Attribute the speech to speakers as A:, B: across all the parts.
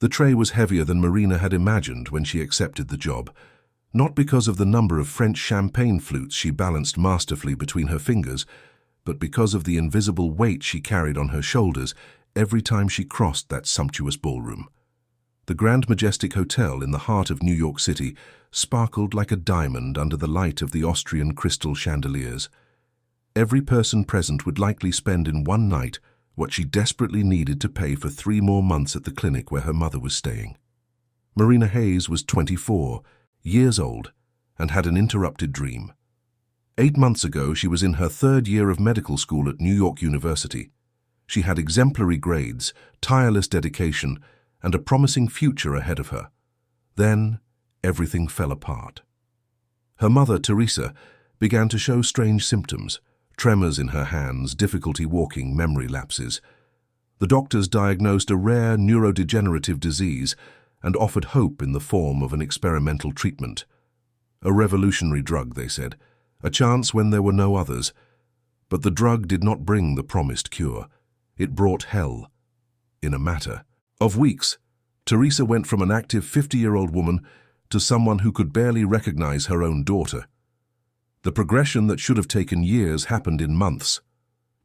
A: The tray was heavier than Marina had imagined when she accepted the job, not because of the number of French champagne flutes she balanced masterfully between her fingers, but because of the invisible weight she carried on her shoulders every time she crossed that sumptuous ballroom. The Grand Majestic Hotel in the heart of New York City sparkled like a diamond under the light of the Austrian crystal chandeliers. Every person present would likely spend in one night what she desperately needed to pay for 3 more months at the clinic where her mother was staying. Marina Hayes was 24 years old and had an interrupted dream. 8 months ago, she was in her 3rd year of medical school at New York University. She had exemplary grades, tireless dedication, and a promising future ahead of her. Then, everything fell apart. Her mother, Teresa, began to show strange symptoms: tremors in her hands, difficulty walking, memory lapses. The doctors diagnosed a rare neurodegenerative disease and offered hope in the form of an experimental treatment. A revolutionary drug, they said, a chance when there were no others. But the drug did not bring the promised cure. It brought hell. In a matter of weeks, Teresa went from an active 50-year-old woman to someone who could barely recognize her own daughter. The progression that should have taken years happened in months.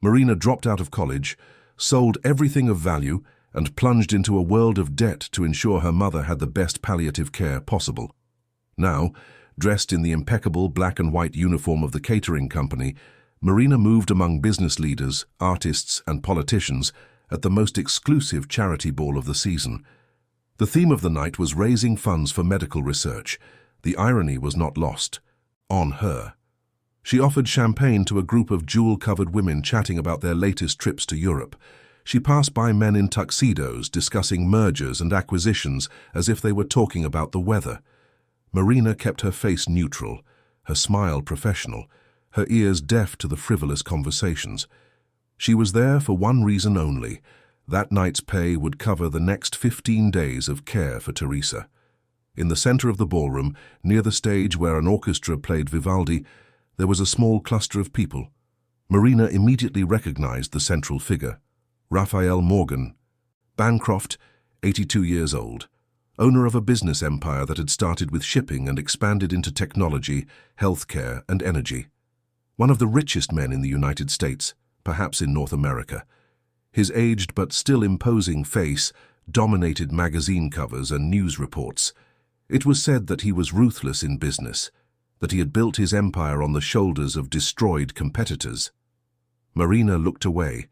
A: Marina dropped out of college, sold everything of value, and plunged into a world of debt to ensure her mother had the best palliative care possible. Now, dressed in the impeccable black and white uniform of the catering company, Marina moved among business leaders, artists, and politicians at the most exclusive charity ball of the season. The theme of the night was raising funds for medical research. The irony was not lost on her. She offered champagne to a group of jewel-covered women chatting about their latest trips to Europe. She passed by men in tuxedos discussing mergers and acquisitions as if they were talking about the weather. Marina kept her face neutral, her smile professional, her ears deaf to the frivolous conversations. She was there for one reason only. That night's pay would cover the next 15 days of care for Teresa. In the center of the ballroom, near the stage where an orchestra played Vivaldi, there was a small cluster of people. Marina immediately recognized the central figure, Raphael Morgan, Bancroft, 82 years old, owner of a business empire that had started with shipping and expanded into technology, healthcare, and energy. One of the richest men in the United States, perhaps in North America. His aged but still imposing face dominated magazine covers and news reports. It was said that he was ruthless in business, that he had built his empire on the shoulders of destroyed competitors. Marina looked away.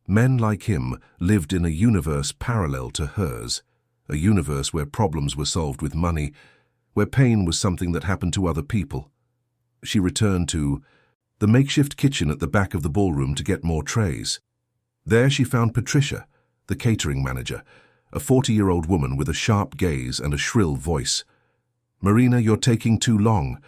A: Men like him lived in a universe parallel to hers, a universe where problems were solved with money, where pain was something that happened to other people. She returned to the makeshift kitchen at the back of the ballroom to get more trays. There she found Patricia, the catering manager, a 40-year-old woman with a sharp gaze and a shrill voice. "Marina, you're taking too long.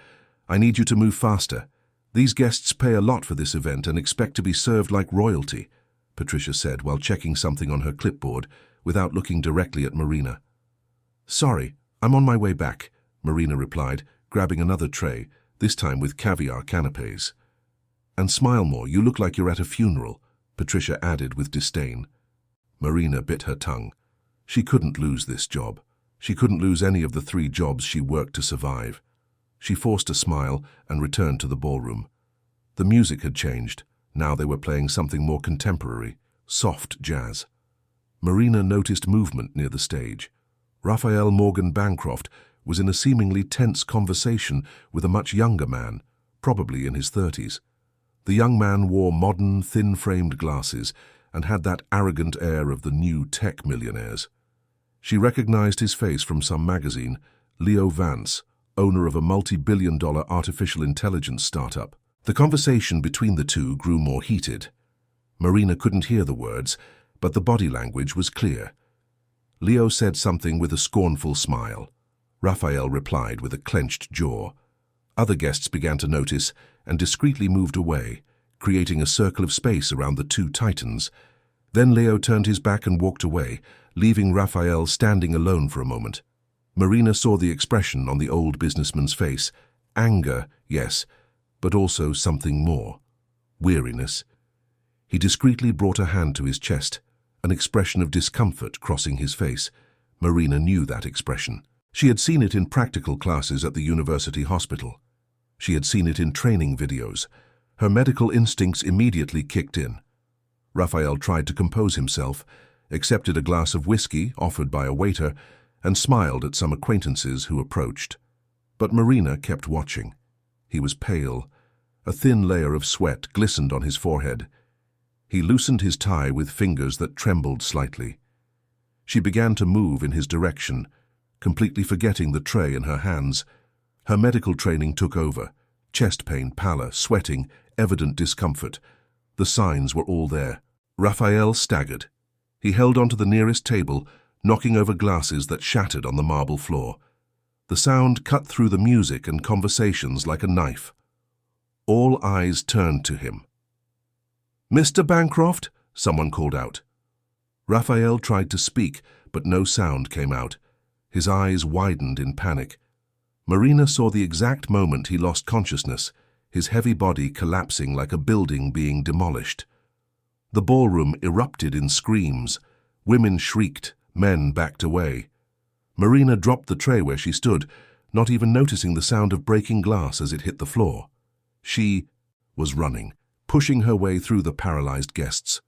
A: I need you to move faster. These guests pay a lot for this event and expect to be served like royalty," Patricia said while checking something on her clipboard without looking directly at Marina. "Sorry, I'm on my way back," Marina replied, grabbing another tray, this time with caviar canapes. "And smile more, you look like you're at a funeral," Patricia added with disdain. Marina bit her tongue. She couldn't lose this job. She couldn't lose any of the 3 jobs she worked to survive. She forced a smile and returned to the ballroom. The music had changed. Now they were playing something more contemporary, soft jazz. Marina noticed movement near the stage. Raphael Morgan Bancroft was in a seemingly tense conversation with a much younger man, probably in his 30s. The young man wore modern, thin-framed glasses and had that arrogant air of the new tech millionaires. She recognized his face from some magazine, Leo Vance, owner of a multi-billion-dollar artificial intelligence startup. The conversation between the two grew more heated. Marina couldn't hear the words, but the body language was clear. Leo said something with a scornful smile. Raphael replied with a clenched jaw. Other guests began to notice and discreetly moved away, creating a circle of space around the 2 titans. Then Leo turned his back and walked away, leaving Raphael standing alone for a moment. Marina saw the expression on the old businessman's face. Anger, yes, but also something more. Weariness. He discreetly brought a hand to his chest, an expression of discomfort crossing his face. Marina knew that expression. She had seen it in practical classes at the university hospital. She had seen it in training videos. Her medical instincts immediately kicked in. Raphael tried to compose himself, accepted a glass of whiskey offered by a waiter, and smiled at some acquaintances who approached. But Marina kept watching. He was pale. A thin layer of sweat glistened on his forehead. He loosened his tie with fingers that trembled slightly. She began to move in his direction, completely forgetting the tray in her hands. Her medical training took over. Chest pain, pallor, sweating, evident discomfort. The signs were all there. Raphael staggered. He held onto the nearest table, knocking over glasses that shattered on the marble floor. The sound cut through the music and conversations like a knife. All eyes turned to him. "Mr. Bancroft?" someone called out. Raphael tried to speak, but no sound came out. His eyes widened in panic. Marina saw the exact moment he lost consciousness, his heavy body collapsing like a building being demolished. The ballroom erupted in screams. Women shrieked, men backed away. Marina dropped the tray where she stood, not even noticing the sound of breaking glass as it hit the floor. She was running, pushing her way through the paralyzed guests.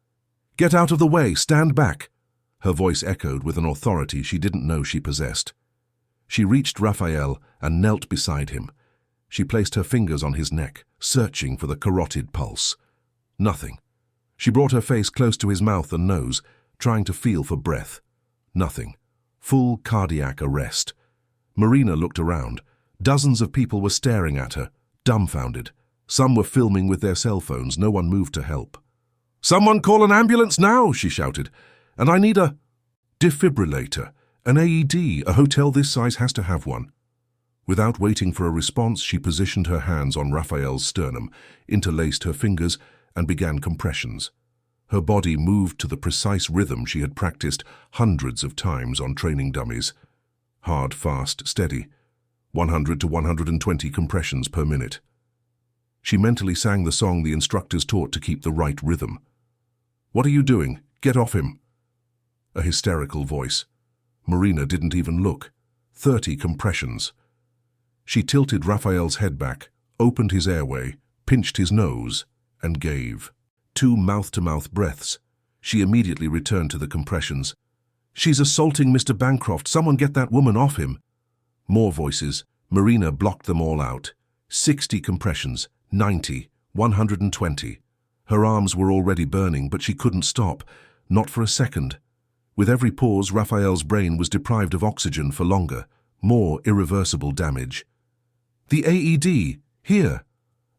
A: "Get out of the way! Stand back!" Her voice echoed with an authority she didn't know she possessed. She reached Raphael and knelt beside him. She placed her fingers on his neck, searching for the carotid pulse. Nothing. She brought her face close to his mouth and nose, trying to feel for breath. Nothing. Full cardiac arrest. Marina looked around. Dozens of people were staring at her, dumbfounded. Some were filming with their cell phones. No one moved to help. "Someone call an ambulance now!" she shouted. "And I need a defibrillator, an AED. A hotel this size has to have one." Without waiting for a response, she positioned her hands on Raphael's sternum, interlaced her fingers, and began compressions. Her body moved to the precise rhythm she had practiced hundreds of times on training dummies. Hard, fast, steady. 100 to 120 compressions per minute. She mentally sang the song the instructors taught to keep the right rhythm. "What are you doing? Get off him!" A hysterical voice. Marina didn't even look. 30 compressions. She tilted Raphael's head back, opened his airway, pinched his nose, and gave 2 mouth-to-mouth breaths. She immediately returned to the compressions. "She's assaulting Mr. Bancroft. Someone get that woman off him." More voices. Marina blocked them all out. 60 compressions, 90, 120. Her arms were already burning, but she couldn't stop, not for a second. With every pause, Raphael's brain was deprived of oxygen for longer. More irreversible damage. "The AED! Here!"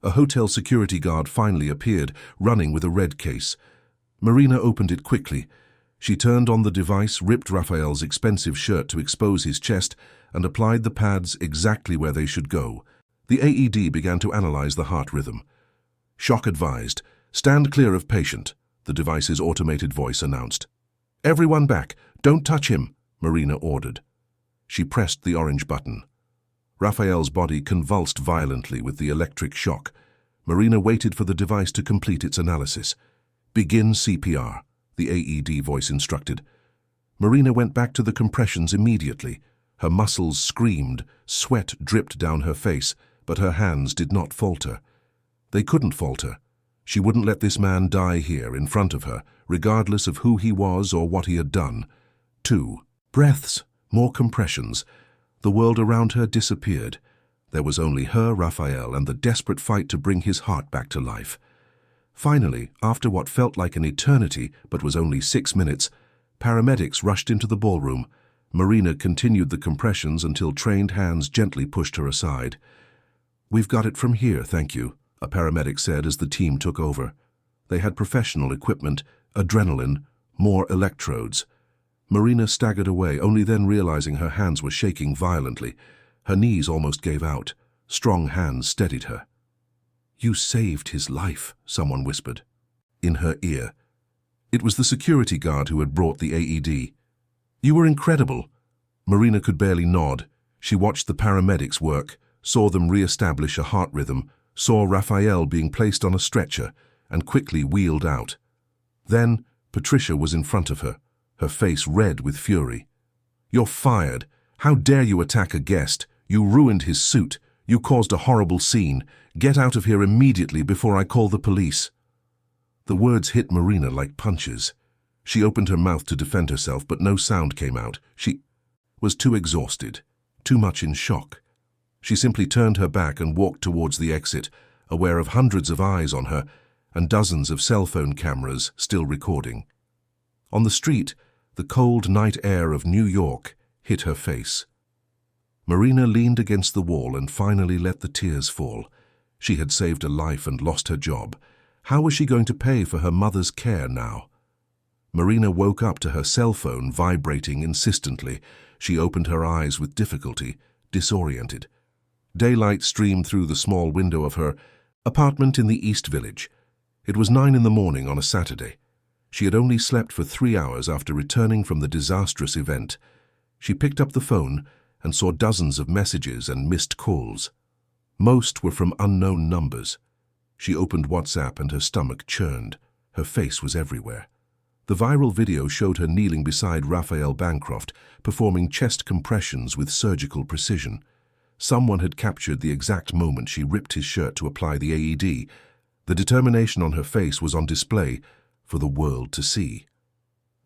A: A hotel security guard finally appeared, running with a red case. Marina opened it quickly. She turned on the device, ripped Raphael's expensive shirt to expose his chest, and applied the pads exactly where they should go. The AED began to analyze the heart rhythm. "Shock advised. Stand clear of patient," the device's automated voice announced. "Everyone back. Don't touch him," Marina ordered. She pressed the orange button. Raphael's body convulsed violently with the electric shock. Marina waited for the device to complete its analysis. "Begin CPR," the AED voice instructed. Marina went back to the compressions immediately. Her muscles screamed, sweat dripped down her face, but her hands did not falter. They couldn't falter. She wouldn't let this man die here in front of her, regardless of who he was or what he had done. 2 breaths, more compressions. The world around her disappeared. There was only her, Raphael, and the desperate fight to bring his heart back to life. Finally, after what felt like an eternity but was only 6 minutes, paramedics rushed into the ballroom. Marina continued the compressions until trained hands gently pushed her aside. "We've got it from here, thank you," a paramedic said as the team took over. They had professional equipment, adrenaline, more electrodes. Marina staggered away, only then realizing her hands were shaking violently. Her knees almost gave out. Strong hands steadied her. "You saved his life," someone whispered. In her ear. It was the security guard who had brought the AED. "You were incredible." Marina could barely nod. She watched the paramedics work, saw them re-establish a heart rhythm, saw Raphael being placed on a stretcher, and quickly wheeled out. Then Patricia was in front of her, her face red with fury. You're fired. How dare you attack a guest? You ruined his suit. You caused a horrible scene. Get out of here immediately before I call the police." The words hit Marina like punches. She opened her mouth to defend herself, but no sound came out. She was too exhausted, too much in shock. She simply turned her back and walked towards the exit, aware of hundreds of eyes on her and dozens of cell phone cameras still recording. On the street, the cold night air of New York hit her face. Marina leaned against the wall and finally let the tears fall. She had saved a life and lost her job. How was she going to pay for her mother's care now? Marina woke up to her cell phone vibrating insistently. She opened her eyes with difficulty, disoriented. Daylight streamed through the small window of her apartment in the East Village. It was 9 in the morning on a Saturday. She had only slept for 3 hours after returning from the disastrous event. She picked up the phone and saw dozens of messages and missed calls. Most were from unknown numbers. She opened WhatsApp and her stomach churned. Her face was everywhere. The viral video showed her kneeling beside Raphael Bancroft, performing chest compressions with surgical precision. Someone had captured the exact moment she ripped his shirt to apply the AED. The determination on her face was on display for the world to see.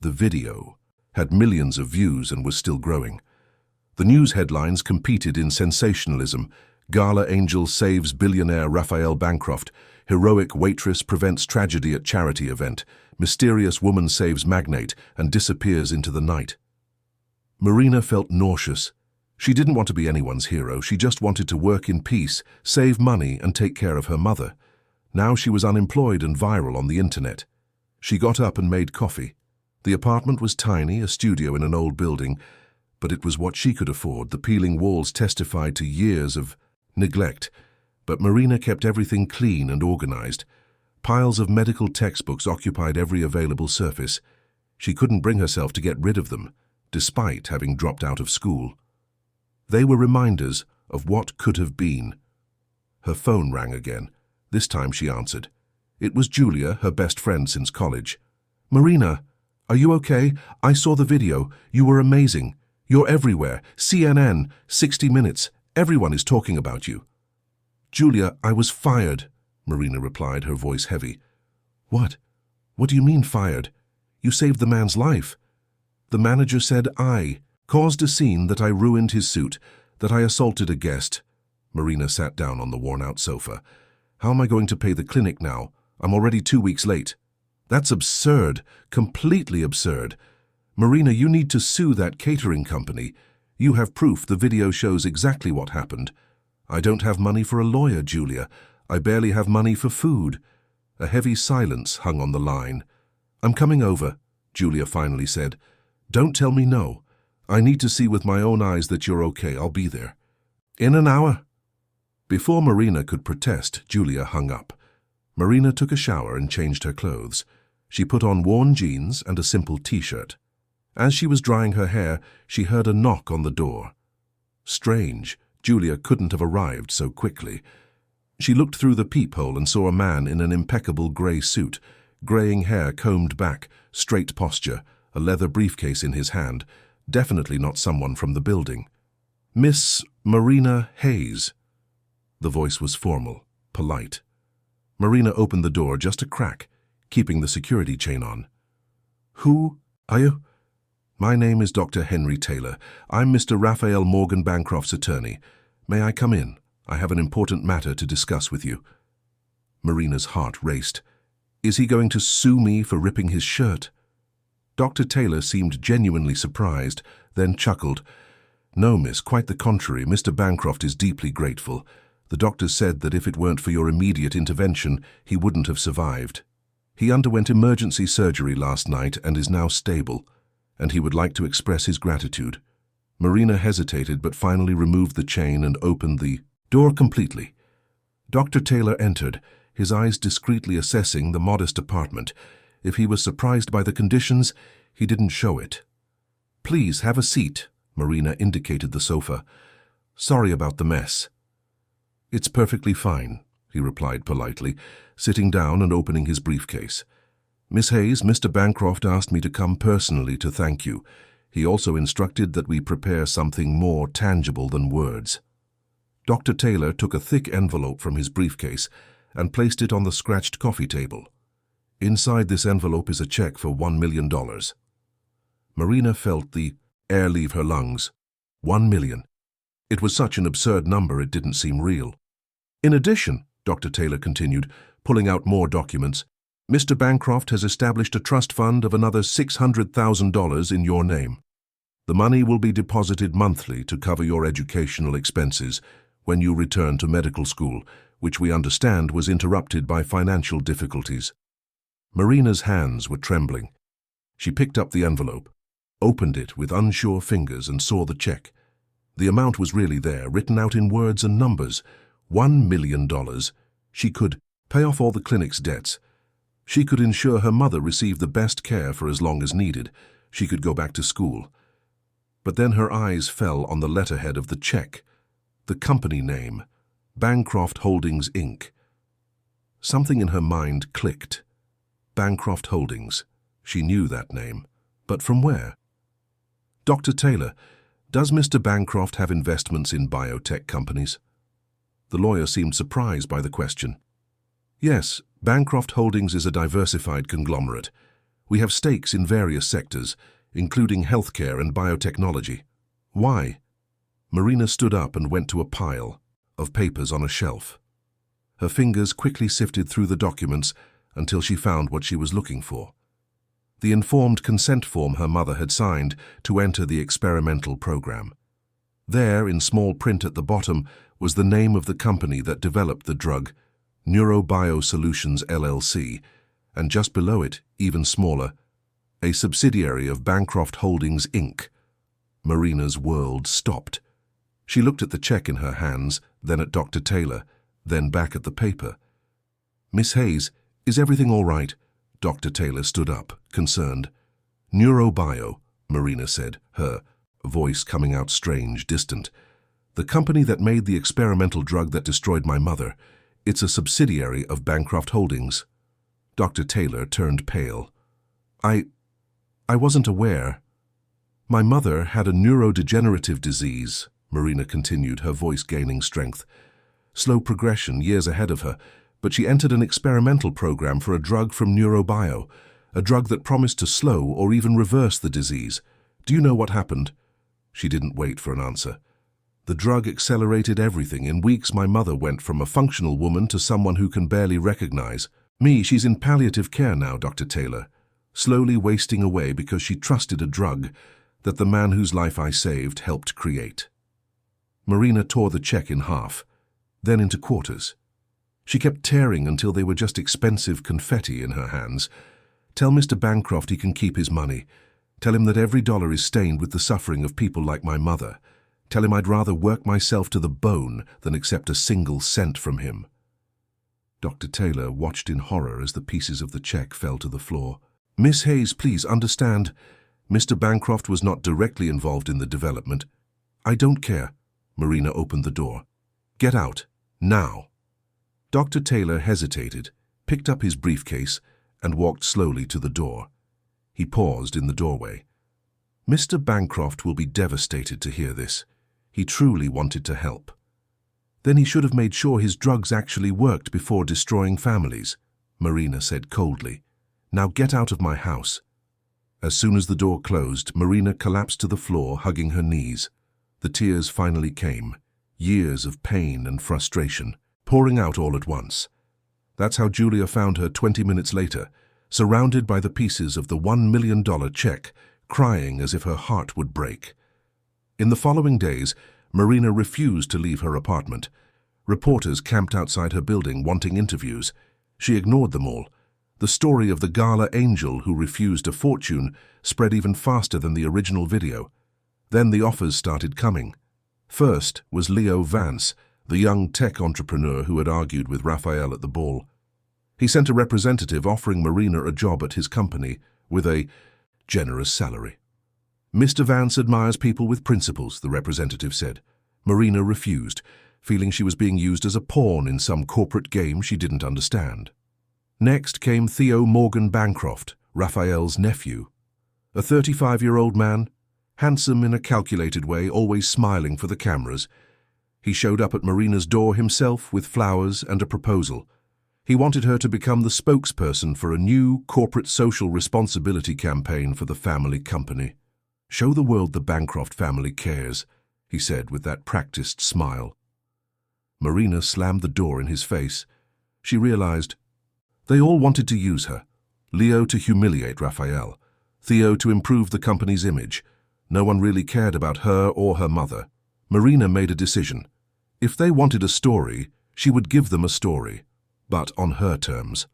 A: The video had millions of views and was still growing. The news headlines competed in sensationalism. Gala angel saves billionaire Raphael Bancroft. Heroic waitress prevents tragedy at charity event. Mysterious woman saves magnate and disappears into the night. Marina felt nauseous. She didn't want to be anyone's hero. She just wanted to work in peace, save money, and take care of her mother. Now she was unemployed and viral on the internet. She got up and made coffee. The apartment was tiny, a studio in an old building, but it was what she could afford. The peeling walls testified to years of neglect, but Marina kept everything clean and organized. Piles of medical textbooks occupied every available surface. She couldn't bring herself to get rid of them, despite having dropped out of school. They were reminders of what could have been. Her phone rang again. This time she answered. It was Julia, her best friend since college. "Marina, are you okay? I saw the video. You were amazing. You're everywhere. CNN, 60 Minutes. Everyone is talking about you." "Julia, I was fired," Marina replied, her voice heavy. "What? What do you mean fired? You saved the man's life." "The manager said I caused a scene, that I ruined his suit, that I assaulted a guest." Marina sat down on the worn-out sofa. "How am I going to pay the clinic now? I'm already 2 weeks late." "That's absurd, completely absurd. Marina, you need to sue that catering company. You have proof. The video shows exactly what happened." "I don't have money for a lawyer, Julia. I barely have money for food." A heavy silence hung on the line. "I'm coming over," Julia finally said. "Don't tell me no. I need to see with my own eyes that you're okay. I'll be there." "In an hour." Before Marina could protest, Julia hung up. Marina took a shower and changed her clothes. She put on worn jeans and a simple t-shirt. As she was drying her hair, she heard a knock on the door. Strange, Julia couldn't have arrived so quickly. She looked through the peephole and saw a man in an impeccable grey suit, greying hair combed back, straight posture, a leather briefcase in his hand, definitely not someone from the building. "Miss Marina Hayes." The voice was formal, polite. Marina opened the door just a crack, keeping the security chain on. "Who are you?" "My name is Dr. Henry Taylor. I'm Mr. Raphael Morgan Bancroft's attorney. May I come in? I have an important matter to discuss with you." Marina's heart raced. "Is he going to sue me for ripping his shirt?" Dr. Taylor seemed genuinely surprised, then chuckled. "No, miss, quite the contrary. Mr. Bancroft is deeply grateful. The doctors said that if it weren't for your immediate intervention, he wouldn't have survived. He underwent emergency surgery last night and is now stable, and he would like to express his gratitude." Marina hesitated but finally removed the chain and opened the door completely. Dr. Taylor entered, his eyes discreetly assessing the modest apartment. If he was surprised by the conditions, he didn't show it. "Please have a seat," Marina indicated the sofa. "Sorry about the mess." "It's perfectly fine," he replied politely, sitting down and opening his briefcase. "Miss Hayes, Mr. Bancroft asked me to come personally to thank you. He also instructed that we prepare something more tangible than words. Dr. Taylor took a thick envelope from his briefcase and placed it on the scratched coffee table. Inside this envelope is a check for $1 million. Marina felt the air leave her lungs. 1 million. It was such an absurd number it didn't seem real. In addition, Dr. Taylor continued, pulling out more documents, Mr. Bancroft has established a trust fund of another $600,000 in your name. The money will be deposited monthly to cover your educational expenses when you return to medical school, which we understand was interrupted by financial difficulties. Marina's hands were trembling. She picked up the envelope, opened it with unsure fingers and saw the check. The amount was really there, written out in words and numbers. $1 million. She could pay off all the clinic's debts. She could ensure her mother received the best care for as long as needed. She could go back to school. But then her eyes fell on the letterhead of the check. The company name, Bancroft Holdings, Inc. Something in her mind clicked. Bancroft Holdings. She knew that name. But from where? Dr. Taylor, does Mr. Bancroft have investments in biotech companies? The lawyer seemed surprised by the question. Yes, Bancroft Holdings is a diversified conglomerate. We have stakes in various sectors, including healthcare and biotechnology. Why? Marina stood up and went to a pile of papers on a shelf. Her fingers quickly sifted through the documents until she found what she was looking for. The informed consent form her mother had signed to enter the experimental program. There, in small print at the bottom, was the name of the company that developed the drug, Neurobio Solutions LLC, and just below it, even smaller, a subsidiary of Bancroft Holdings, Inc. Marina's world stopped. She looked at the check in her hands, then at Dr. Taylor, then back at the paper. Miss Hayes, is everything all right? Dr. Taylor stood up, concerned. Neurobio, Marina said, her voice coming out strange, distant. The company that made the experimental drug that destroyed my mother. It's a subsidiary of Bancroft Holdings. Dr. Taylor turned pale. I wasn't aware. My mother had a neurodegenerative disease, Marina continued, her voice gaining strength. Slow progression, years ahead of her, but she entered an experimental program for a drug from Neurobio, a drug that promised to slow or even reverse the disease. Do you know what happened? She didn't wait for an answer. The drug accelerated everything. In weeks, my mother went from a functional woman to someone who can barely recognize me. She's in palliative care now, Dr. Taylor, slowly wasting away because she trusted a drug that the man whose life I saved helped create. Marina tore the check in half, then into quarters. She kept tearing until they were just expensive confetti in her hands. Tell Mr. Bancroft he can keep his money. Tell him that every dollar is stained with the suffering of people like my mother. Tell him I'd rather work myself to the bone than accept a single cent from him. Dr. Taylor watched in horror as the pieces of the check fell to the floor. Miss Hayes, please understand. Mr. Bancroft was not directly involved in the development. I don't care. Marina opened the door. Get out, now. Dr. Taylor hesitated, picked up his briefcase, and walked slowly to the door. He paused in the doorway. Mr. Bancroft will be devastated to hear this. He truly wanted to help. Then he should have made sure his drugs actually worked before destroying families, Marina said coldly. Now get out of my house. As soon as the door closed, Marina collapsed to the floor, hugging her knees. The tears finally came, years of pain and frustration, pouring out all at once. That's how Julia found her 20 minutes later, surrounded by the pieces of the $1 million check, crying as if her heart would break. In the following days, Marina refused to leave her apartment. Reporters camped outside her building wanting interviews. She ignored them all. The story of the Gala angel who refused a fortune spread even faster than the original video. Then the offers started coming. First was Leo Vance, the young tech entrepreneur who had argued with Raphael at the ball. He sent a representative offering Marina a job at his company with a generous salary. Mr. Vance admires people with principles, the representative said. Marina refused, feeling she was being used as a pawn in some corporate game she didn't understand. Next came Theo Morgan Bancroft, Raphael's nephew. A 35-year-old man. handsome in a calculated way, always smiling for the cameras. He showed up at Marina's door himself with flowers and a proposal. He wanted her to become the spokesperson for a new corporate social responsibility campaign for the family company. "Show the world the Bancroft family cares," he said with that practiced smile. Marina slammed the door in his face. She realized they all wanted to use her. Leo to humiliate Raphael, Theo to improve the company's image. No one really cared about her or her mother. Marina made a decision. If they wanted a story, she would give them a story, but on her terms.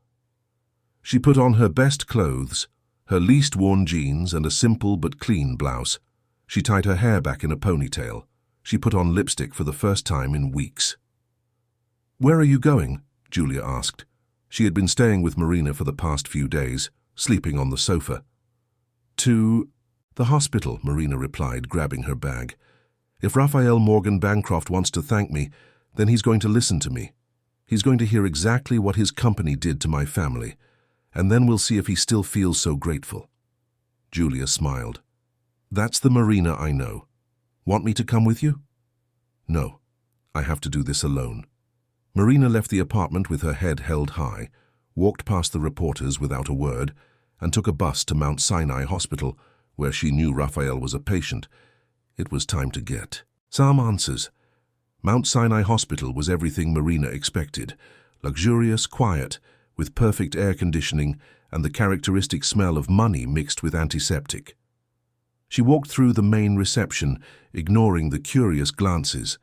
A: She put on her best clothes, her least worn jeans and a simple but clean blouse. She tied her hair back in a ponytail. She put on lipstick for the first time in weeks. "Where are you going?" Julia asked. She had been staying with Marina for the past few days, sleeping on the sofa. "To the hospital," Marina replied, grabbing her bag. "If Raphael Morgan Bancroft wants to thank me, then he's going to listen to me. He's going to hear exactly what his company did to my family, and then we'll see if he still feels so grateful." Julia smiled. "That's the Marina I know. Want me to come with you?" "No, I have to do this alone." Marina left the apartment with her head held high, walked past the reporters without a word, and took a bus to Mount Sinai Hospital, where she knew Raphael was a patient. It was time to get some answers. Mount Sinai Hospital was everything Marina expected. Luxurious, quiet, with perfect air conditioning and the characteristic smell of money mixed with antiseptic. She walked through the main reception, ignoring the curious glances.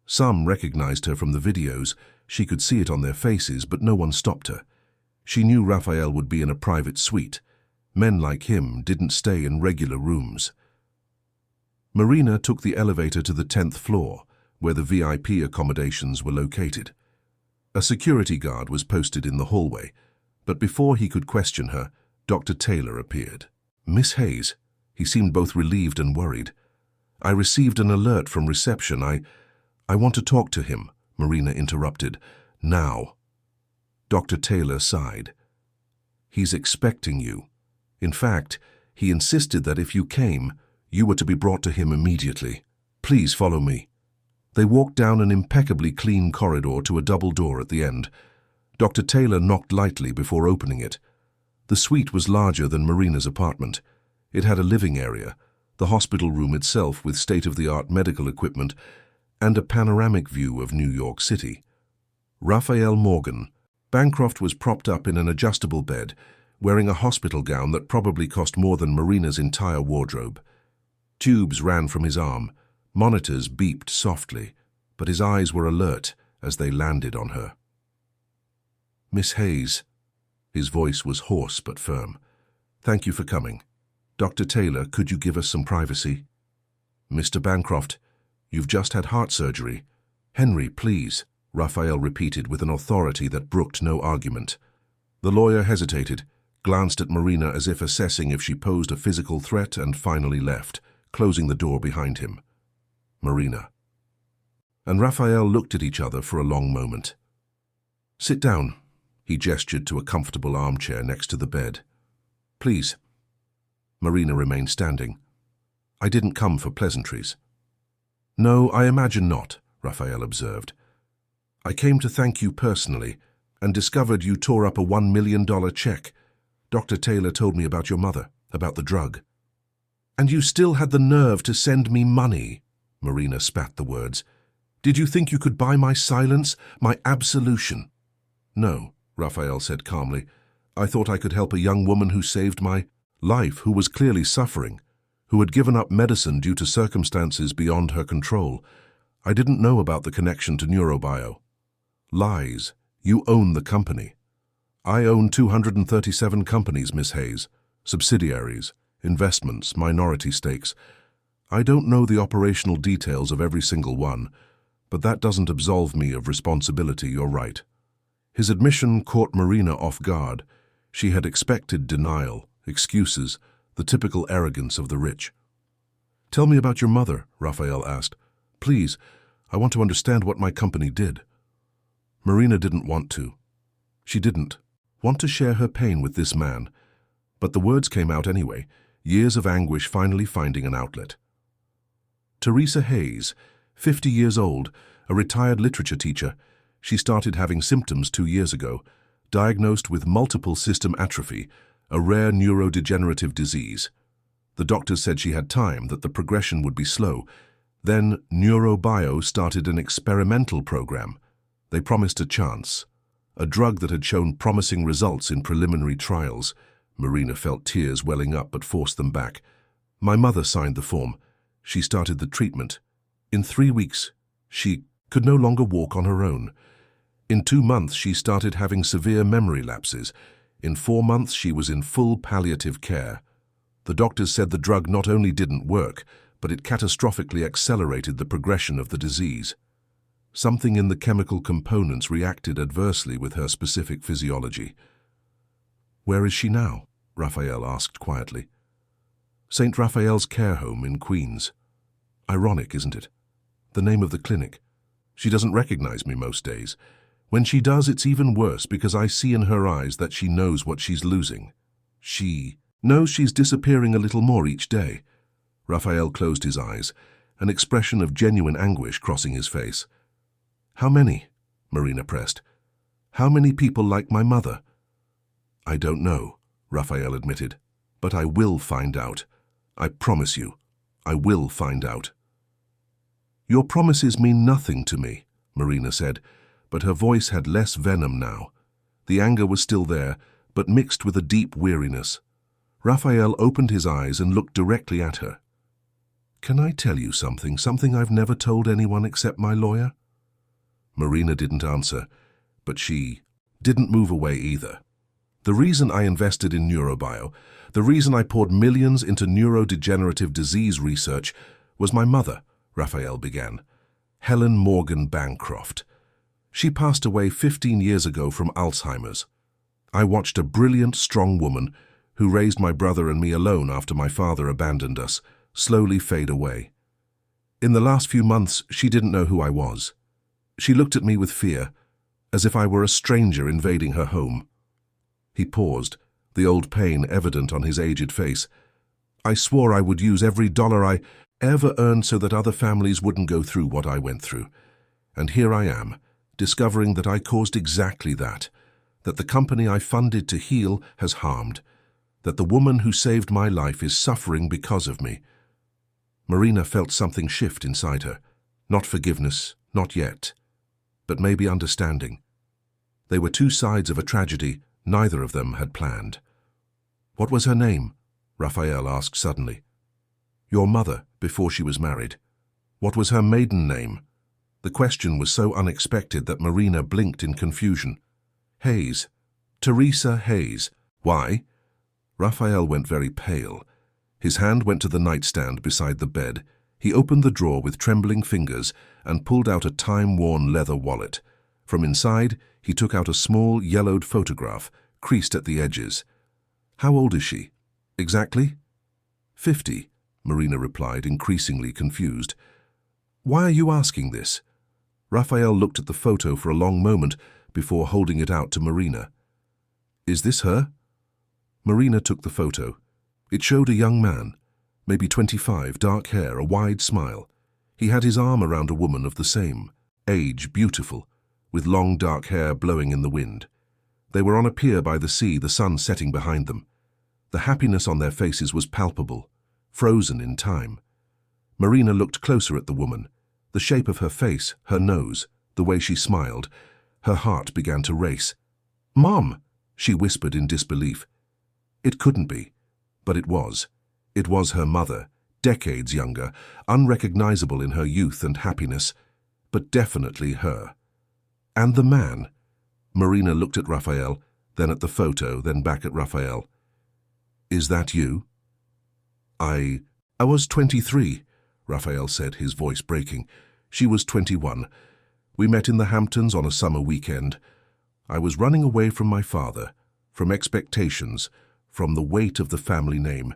A: Some recognized her from the videos. She could see it on their faces, but no one stopped her. She knew Raphael would be in a private suite. Men like him didn't stay in regular rooms. Marina took the elevator to the 10th floor, where the VIP accommodations were located. A security guard was posted in the hallway, but before he could question her, Dr. Taylor appeared. "Miss Hayes." He seemed both relieved and worried. "I received an alert from reception. I want to talk to him," Marina interrupted. "Now." Dr. Taylor sighed. "He's expecting you. In fact, he insisted that if you came, you were to be brought to him immediately. Please follow me." They walked down an impeccably clean corridor to a double door at the end. Dr. Taylor knocked lightly before opening it. The suite was larger than Marina's apartment. It had a living area, the hospital room itself with state-of-the-art medical equipment, and a panoramic view of New York City. Raphael Morgan. Bancroft was propped up in an adjustable bed, wearing a hospital gown that probably cost more than Marina's entire wardrobe. Tubes ran from his arm. Monitors beeped softly, but his eyes were alert as they landed on her. "Miss Hayes." His voice was hoarse but firm. "Thank you for coming. Dr. Taylor, could you give us some privacy?" "Mr. Bancroft, you've just had heart surgery." "Henry, please," Raphael repeated with an authority that brooked no argument. The lawyer hesitated, glanced at Marina as if assessing if she posed a physical threat, and finally left, closing the door behind him. Marina and Raphael looked at each other for a long moment. "Sit down." He gestured to a comfortable armchair next to the bed. "Please." Marina remained standing. "I didn't come for pleasantries." "No, I imagine not," Raphael observed. "I came to thank you personally and discovered you tore up a $1 million check. Dr. Taylor told me about your mother, about the drug." "And you still had the nerve to send me money?" Marina spat the words. "Did you think you could buy my silence, my absolution?" "No," Raphael said calmly. "I thought I could help a young woman who saved my life, who was clearly suffering, who had given up medicine due to circumstances beyond her control. I didn't know about the connection to Neurobio." "Lies. You own the company." "I own 237 companies, Miss Hayes. Subsidiaries, investments, minority stakes. I don't know the operational details of every single one, but that doesn't absolve me of responsibility, you're right." His admission caught Marina off guard. She had expected denial, excuses, the typical arrogance of the rich. "Tell me about your mother," Raphael asked. "Please, I want to understand what my company did." Marina didn't want to. She didn't want to share her pain with this man. But the words came out anyway, years of anguish finally finding an outlet. Teresa Hayes, 50 years old, a retired literature teacher. She started having symptoms 2 years ago, diagnosed with multiple system atrophy, a rare neurodegenerative disease. The doctors said she had time, that the progression would be slow. Then NeuroBio started an experimental program. They promised a chance, a drug that had shown promising results in preliminary trials. Marina felt tears welling up but forced them back. My mother signed the form. She started the treatment. In 3 weeks, she could no longer walk on her own. In 2 months, she started having severe memory lapses. In 4 months, she was in full palliative care. The doctors said the drug not only didn't work, but it catastrophically accelerated the progression of the disease. Something in the chemical components reacted adversely with her specific physiology. "Where is she now?" Raphael asked quietly. "St. Raphael's Care Home in Queens." Ironic, isn't it? The name of the clinic. She doesn't recognize me most days. When she does, it's even worse because I see in her eyes that she knows what she's losing. She knows she's disappearing a little more each day. Raphael closed his eyes, an expression of genuine anguish crossing his face. "How many?" Marina pressed. "How many people like my mother?" "I don't know," Raphael admitted, "but I will find out. I promise you, I will find out." "Your promises mean nothing to me," Marina said, but her voice had less venom now. The anger was still there, but mixed with a deep weariness. Raphael opened his eyes and looked directly at her. "Can I tell you something I've never told anyone except my lawyer?" Marina didn't answer, but she didn't move away either. "The reason I invested in NeuroBio, the reason I poured millions into neurodegenerative disease research was my mother," Raphael began. "Helen Morgan Bancroft. She passed away 15 years ago from Alzheimer's. I watched a brilliant, strong woman who raised my brother and me alone after my father abandoned us, slowly fade away. In the last few months, she didn't know who I was. She looked at me with fear, as if I were a stranger invading her home." He paused, the old pain evident on his aged face. "I swore I would use every dollar I ever earned so that other families wouldn't go through what I went through. And here I am, discovering that I caused exactly that the company I funded to heal has harmed, that the woman who saved my life is suffering because of me." Marina felt something shift inside her. Not forgiveness, not yet, but maybe understanding. They were two sides of a tragedy neither of them had planned. "What was her name?" Raphael asked suddenly. "Your mother, before she was married. What was her maiden name?" The question was so unexpected that Marina blinked in confusion. "Hayes. Teresa Hayes. Why?" Raphael went very pale. His hand went to the nightstand beside the bed. He opened the drawer with trembling fingers and pulled out a time-worn leather wallet. From inside, he took out a small, yellowed photograph, creased at the edges. "How old is she?" "Exactly?" 50, Marina replied, increasingly confused. "Why are you asking this?" Raphael looked at the photo for a long moment before holding it out to Marina. "Is this her?" Marina took the photo. It showed a young man, maybe 25, dark hair, a wide smile. He had his arm around a woman of the same age, beautiful, with long dark hair blowing in the wind. They were on a pier by the sea, the sun setting behind them. The happiness on their faces was palpable, frozen in time. Marina looked closer at the woman. The shape of her face, her nose, the way she smiled. Her heart began to race. "Mom!" she whispered in disbelief. It couldn't be, but it was. It was her mother, decades younger, unrecognizable in her youth and happiness, but definitely her. And the man? Marina looked at Raphael, then at the photo, then back at Raphael. "Is that you?" I was 23, Raphael said, his voice breaking. She was 21. We met in the Hamptons on a summer weekend. I was running away from my father, from expectations, from the weight of the family name.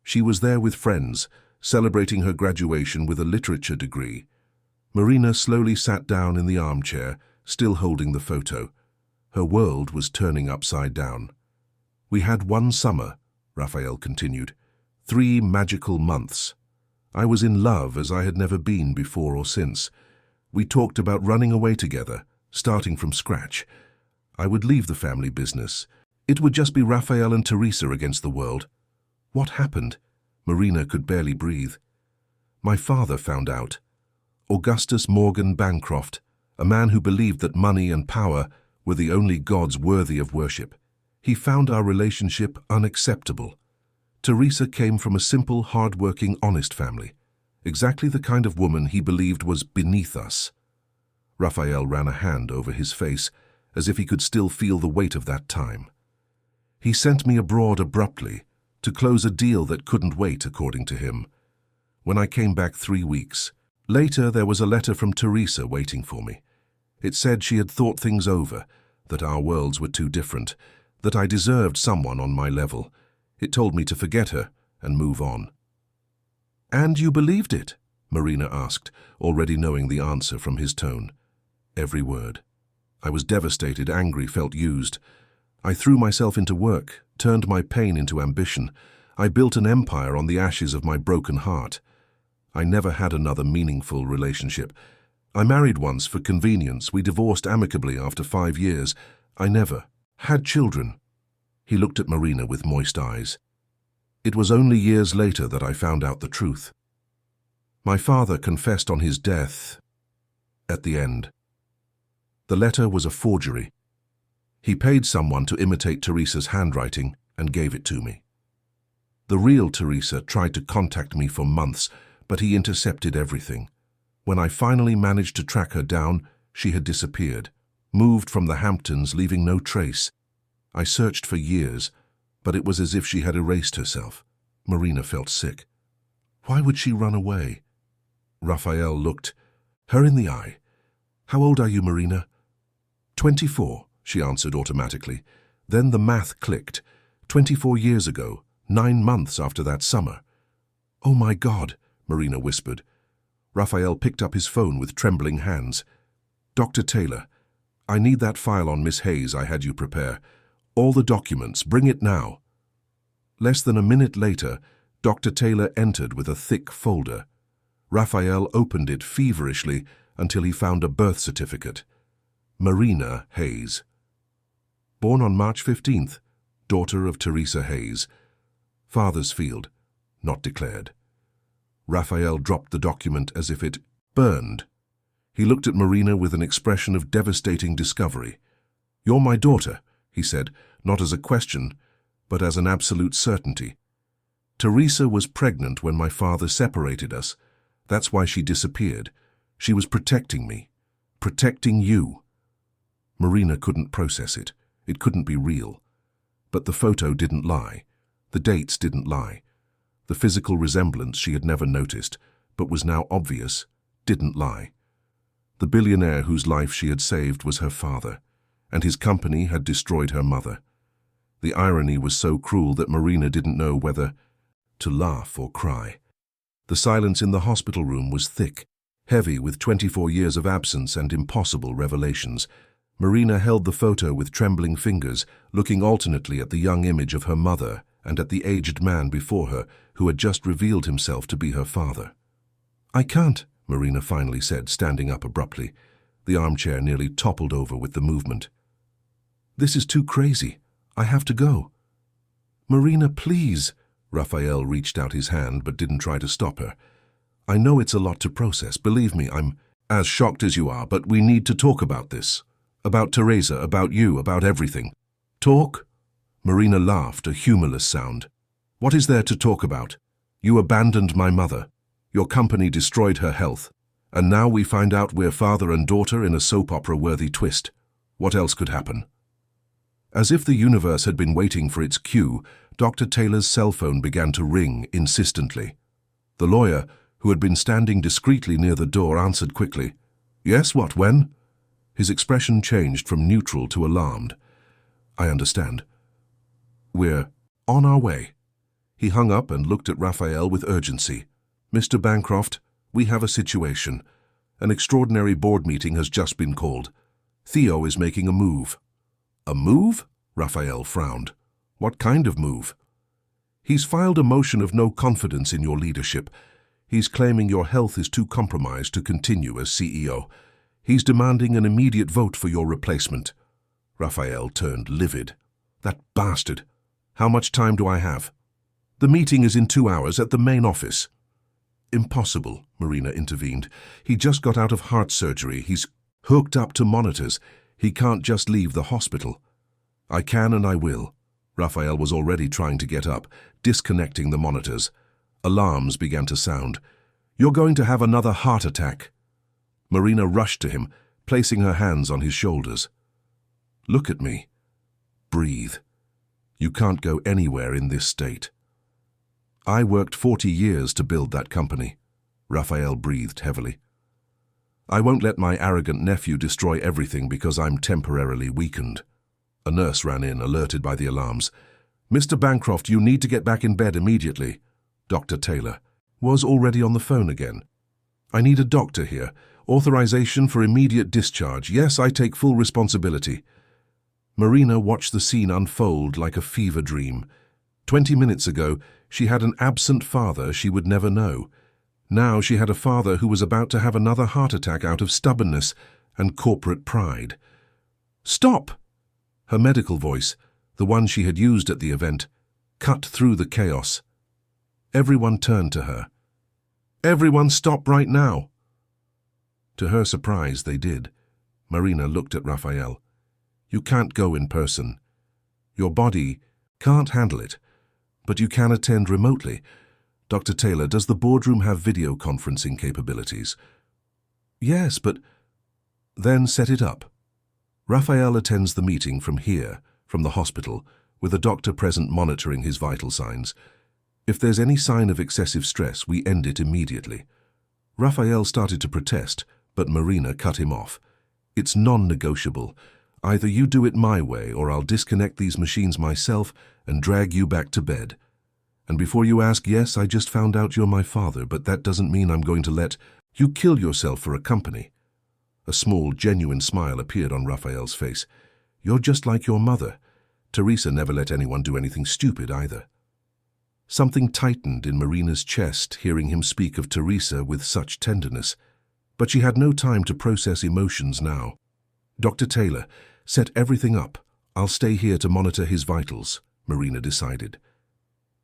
A: She was there with friends, celebrating her graduation with a literature degree. Marina slowly sat down in the armchair, still holding the photo. Her world was turning upside down. "We had one summer," Raphael continued. 3 magical months. I was in love as I had never been before or since. We talked about running away together, starting from scratch. I would leave the family business. It would just be Raphael and Teresa against the world. What happened? Marina could barely breathe. My father found out. Augustus Morgan Bancroft, a man who believed that money and power were the only gods worthy of worship. He found our relationship unacceptable. Teresa came from a simple, hard-working, honest family, exactly the kind of woman he believed was beneath us. Raphael ran a hand over his face, as if he could still feel the weight of that time. He sent me abroad abruptly, to close a deal that couldn't wait, according to him. When I came back 3 weeks later, there was a letter from Teresa waiting for me. It said she had thought things over, that our worlds were too different, that I deserved someone on my level. It told me to forget her and move on. "And you believed it?" Marina asked, already knowing the answer from his tone. Every word. I was devastated, angry, felt used. I threw myself into work, turned my pain into ambition. I built an empire on the ashes of my broken heart. I never had another meaningful relationship. I married once for convenience. We divorced amicably after 5 years. I never had children. He looked at Marina with moist eyes. It was only years later that I found out the truth. My father confessed on his death at the end. The letter was a forgery. He paid someone to imitate Teresa's handwriting and gave it to me. The real Teresa tried to contact me for months, but he intercepted everything. When I finally managed to track her down, she had disappeared, moved from the Hamptons, leaving no trace. I searched for years, but it was as if she had erased herself. Marina felt sick. Why would she run away? Raphael looked her in the eye. "How old are you, Marina?" 24, she answered automatically. Then the math clicked. 24 years ago, 9 months after that summer. "Oh my God," Marina whispered. Raphael picked up his phone with trembling hands. "Dr. Taylor, I need that file on Miss Hayes I had you prepare. All the documents, bring it now." Less than a minute later, Dr. Taylor entered with a thick folder. Raphael opened it feverishly until he found a birth certificate. Marina Hayes. Born on March 15th, daughter of Teresa Hayes. Father's field, not declared. Raphael dropped the document as if it burned. He looked at Marina with an expression of devastating discovery. "You're my daughter," he said, not as a question, but as an absolute certainty. "Teresa was pregnant when my father separated us. That's why she disappeared. She was protecting me. Protecting you." Marina couldn't process it. It couldn't be real. But the photo didn't lie. The dates didn't lie. The physical resemblance she had never noticed, but was now obvious, didn't lie. The billionaire whose life she had saved was her father, and his company had destroyed her mother. The irony was so cruel that Marina didn't know whether to laugh or cry. The silence in the hospital room was thick, heavy with 24 years of absence and impossible revelations. Marina held the photo with trembling fingers, looking alternately at the young image of her mother and at the aged man before her, who had just revealed himself to be her father. "I can't," Marina finally said, standing up abruptly. The armchair nearly toppled over with the movement. "This is too crazy. I have to go." "Marina, please." Raphael reached out his hand but didn't try to stop her. "I know it's a lot to process. Believe me, I'm as shocked as you are, but we need to talk about this. About Teresa, about you, about everything." "Talk?" Marina laughed, a humorless sound. "What is there to talk about? You abandoned my mother. Your company destroyed her health. And now we find out we're father and daughter in a soap opera-worthy twist. What else could happen?" As if the universe had been waiting for its cue, Dr. Taylor's cell phone began to ring insistently. The lawyer, who had been standing discreetly near the door, answered quickly. "Yes, what, when?" His expression changed from neutral to alarmed. "I understand. We're on our way." He hung up and looked at Raphael with urgency. "Mr. Bancroft, we have a situation. An extraordinary board meeting has just been called. Theo is making a move." "A move?" Raphael frowned. "What kind of move?" "He's filed a motion of no confidence in your leadership. He's claiming your health is too compromised to continue as CEO. He's demanding an immediate vote for your replacement." Raphael turned livid. "That bastard! How much time do I have?" "The meeting is in 2 hours at the main office." "Impossible," Marina intervened. "He just got out of heart surgery. He's hooked up to monitors. He can't just leave the hospital." "I can and I will." Raphael was already trying to get up, disconnecting the monitors. Alarms began to sound. "You're going to have another heart attack." Marina rushed to him, placing her hands on his shoulders. "Look at me. Breathe. You can't go anywhere in this state." "I worked 40 years to build that company." Raphael breathed heavily. "I won't let my arrogant nephew destroy everything because I'm temporarily weakened." A nurse ran in, alerted by the alarms. "Mr. Bancroft, you need to get back in bed immediately." Dr. Taylor was already on the phone again. "I need a doctor here. Authorization for immediate discharge. Yes, I take full responsibility." Marina watched the scene unfold like a fever dream. 20 minutes ago, she had an absent father she would never know. Now she had a father who was about to have another heart attack out of stubbornness and corporate pride. "Stop!" Her medical voice, the one she had used at the event, cut through the chaos. Everyone turned to her. "Everyone stop right now!" To her surprise, they did. Marina looked at Raphael. "You can't go in person. Your body can't handle it, but you can attend remotely. Dr. Taylor, does the boardroom have video conferencing capabilities?" "Yes, but..." "Then set it up. Raphael attends the meeting from here, from the hospital, with a doctor present monitoring his vital signs. If there's any sign of excessive stress, we end it immediately." Raphael started to protest, but Marina cut him off. "It's non-negotiable. Either you do it my way, or I'll disconnect these machines myself and drag you back to bed. And before you ask, yes, I just found out you're my father, but that doesn't mean I'm going to let you kill yourself for a company." A small, genuine smile appeared on Raphael's face. "You're just like your mother. Teresa never let anyone do anything stupid either." Something tightened in Marina's chest, hearing him speak of Teresa with such tenderness. But she had no time to process emotions now. "Dr. Taylor, set everything up. I'll stay here to monitor his vitals," Marina decided.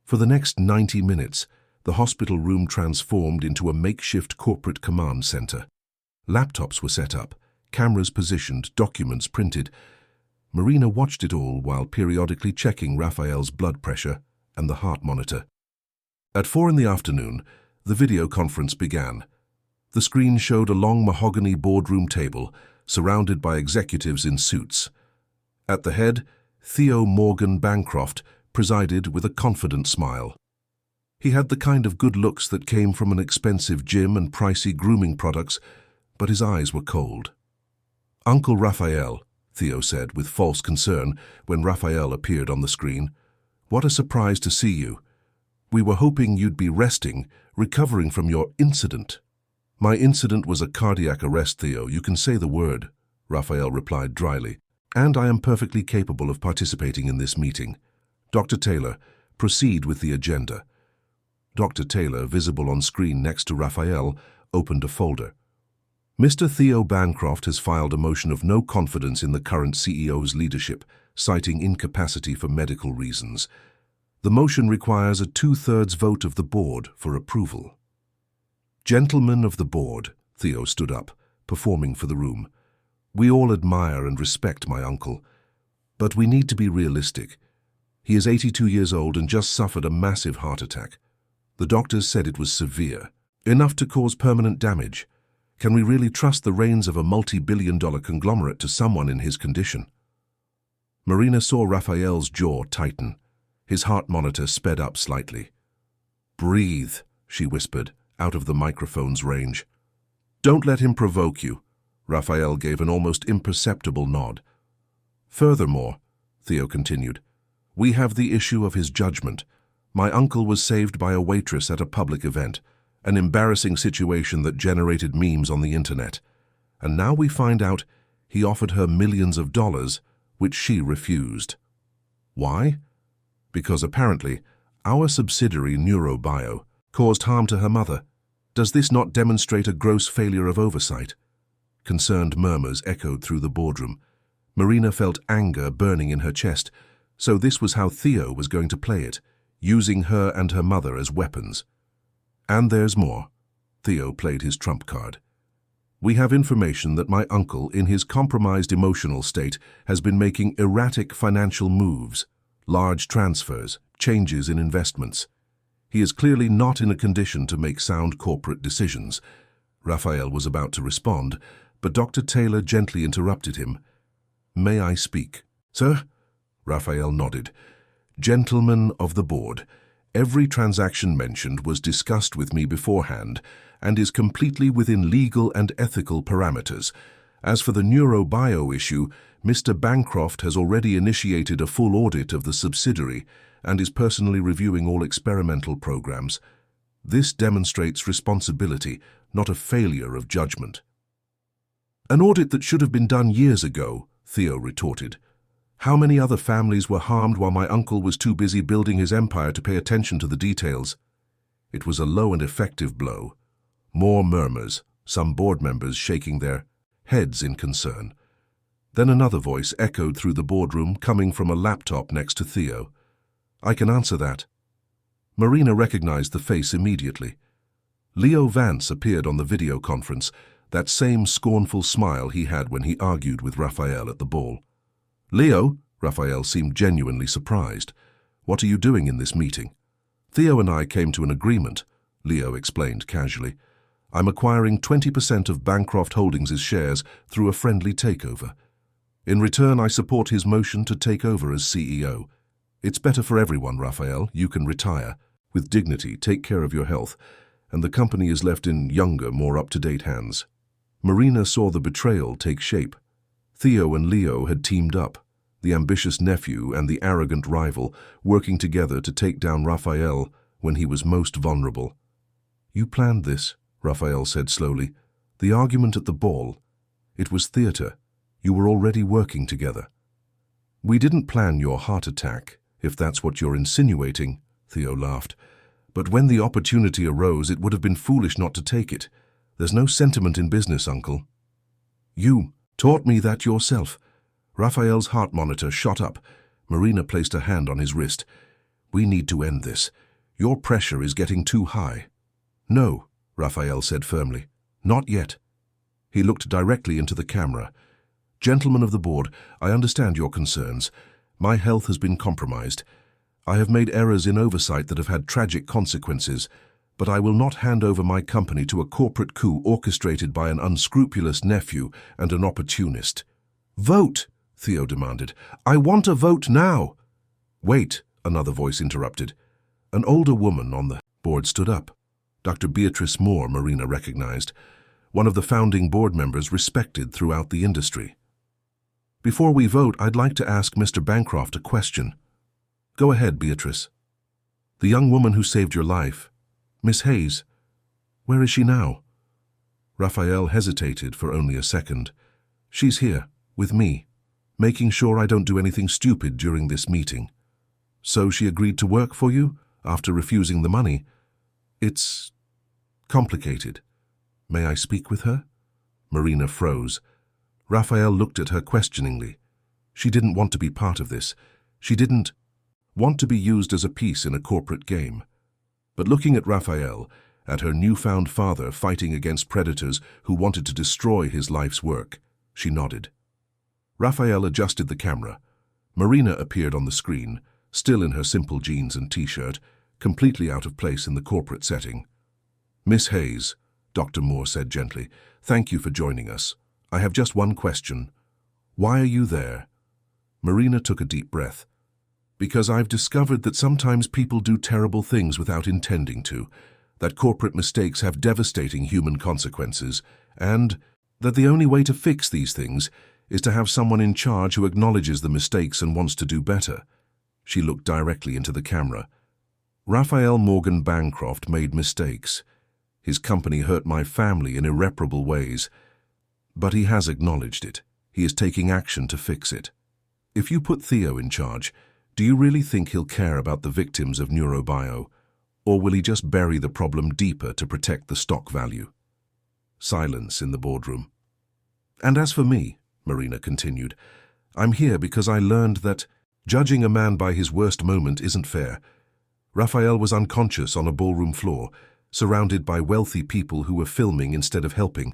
A: For the next 90 minutes, the hospital room transformed into a makeshift corporate command center. Laptops were set up, cameras positioned, documents printed. Marina watched it all while periodically checking Raphael's blood pressure and the heart monitor. At 4 in the afternoon, the video conference began. The screen showed a long mahogany boardroom table surrounded by executives in suits. At the head, Theo Morgan Bancroft presided with a confident smile. He had the kind of good looks that came from an expensive gym and pricey grooming products, but his eyes were cold. "Uncle Raphael," Theo said with false concern when Raphael appeared on the screen. "What a surprise to see you. We were hoping you'd be resting, recovering from your incident." "My incident was a cardiac arrest, Theo. You can say the word," Raphael replied dryly. "And I am perfectly capable of participating in this meeting. Dr. Taylor, proceed with the agenda." Dr. Taylor, visible on screen next to Raphael, opened a folder. "Mr. Theo Bancroft has filed a motion of no confidence in the current CEO's leadership, citing incapacity for medical reasons. The motion requires a 2/3 vote of the board for approval." "Gentlemen of the board," Theo stood up, performing for the room. "We all admire and respect my uncle, but we need to be realistic. He is 82 years old and just suffered a massive heart attack. The doctors said it was severe, enough to cause permanent damage. Can we really trust the reins of a multi-billion-dollar conglomerate to someone in his condition?" Marina saw Raphael's jaw tighten. His heart monitor sped up slightly. "Breathe," she whispered, out of the microphone's range. "Don't let him provoke you." Raphael gave an almost imperceptible nod. "Furthermore," Theo continued, "we have the issue of his judgment. My uncle was saved by a waitress at a public event, an embarrassing situation that generated memes on the internet. And now we find out he offered her millions of dollars, which she refused. Why? Because apparently our subsidiary Neurobio caused harm to her mother. Does this not demonstrate a gross failure of oversight? Concerned murmurs echoed through the boardroom. Marina felt anger burning in her chest. So this was how Theo was going to play it, using her and her mother as weapons. And there's more. Theo played his trump card. We have information that my uncle, in his compromised emotional state, has been making erratic financial moves, large transfers, changes in investments. He is clearly not in a condition to make sound corporate decisions. Raphael was about to respond, but Dr. Taylor gently interrupted him. May I speak? Sir? Raphael nodded. Gentlemen of the board, every transaction mentioned was discussed with me beforehand and is completely within legal and ethical parameters. As for the neurobio issue, Mr. Bancroft has already initiated a full audit of the subsidiary and is personally reviewing all experimental programs. This demonstrates responsibility, not a failure of judgment. An audit that should have been done years ago, Theo retorted. How many other families were harmed while my uncle was too busy building his empire to pay attention to the details? It was a low and effective blow. More murmurs, some board members shaking their heads in concern. Then another voice echoed through the boardroom, coming from a laptop next to Theo. I can answer that. Marina recognized the face immediately. Leo Vance appeared on the video conference, that same scornful smile he had when he argued with Raphael at the ball. Leo? Raphael seemed genuinely surprised. What are you doing in this meeting? Theo and I came to an agreement, Leo explained casually. I'm acquiring 20% of Bancroft Holdings' shares through a friendly takeover. In return, I support his motion to take over as CEO. It's better for everyone, Raphael. You can retire. With dignity, take care of your health, and the company is left in younger, more up-to-date hands. Marina saw the betrayal take shape. Theo and Leo had teamed up, the ambitious nephew and the arrogant rival, working together to take down Raphael when he was most vulnerable. You planned this, Raphael said slowly. The argument at the ball. It was theater. You were already working together. We didn't plan your heart attack, if that's what you're insinuating, Theo laughed. But when the opportunity arose, it would have been foolish not to take it. There's no sentiment in business, Uncle. You taught me that yourself. Raphael's heart monitor shot up. Marina placed a hand on his wrist. We need to end this. Your pressure is getting too high. No, Raphael said firmly. Not yet. He looked directly into the camera. Gentlemen of the board, I understand your concerns. My health has been compromised. I have made errors in oversight that have had tragic consequences, but I will not hand over my company to a corporate coup orchestrated by an unscrupulous nephew and an opportunist. Vote, Theo demanded. I want a vote now. Wait, another voice interrupted. An older woman on the board stood up. Dr. Beatrice Moore, Marina recognized, one of the founding board members respected throughout the industry. Before we vote, I'd like to ask Mr. Bancroft a question. Go ahead, Beatrice. The young woman who saved your life, Miss Hayes, where is she now? Raphael hesitated for only a second. She's here, with me, making sure I don't do anything stupid during this meeting. So she agreed to work for you after refusing the money. It's complicated. May I speak with her? Marina froze. Raphael looked at her questioningly. She didn't want to be part of this. She didn't want to be used as a piece in a corporate game. But looking at Raphael, at her newfound father fighting against predators who wanted to destroy his life's work, she nodded. Raphael adjusted the camera. Marina appeared on the screen, still in her simple jeans and t-shirt, completely out of place in the corporate setting. Miss Hayes, Dr. Moore said gently, thank you for joining us. I have just one question. Why are you there? Marina took a deep breath. Because I've discovered that sometimes people do terrible things without intending to, that corporate mistakes have devastating human consequences, and that the only way to fix these things is to have someone in charge who acknowledges the mistakes and wants to do better. She looked directly into the camera. Raphael Morgan Bancroft made mistakes. His company hurt my family in irreparable ways. But he has acknowledged it. He is taking action to fix it. If you put Theo in charge, do you really think he'll care about the victims of neurobio? Or will he just bury the problem deeper to protect the stock value? Silence in the boardroom. And as for me, Marina continued, I'm here because I learned that judging a man by his worst moment isn't fair. Raphael was unconscious on a ballroom floor, surrounded by wealthy people who were filming instead of helping.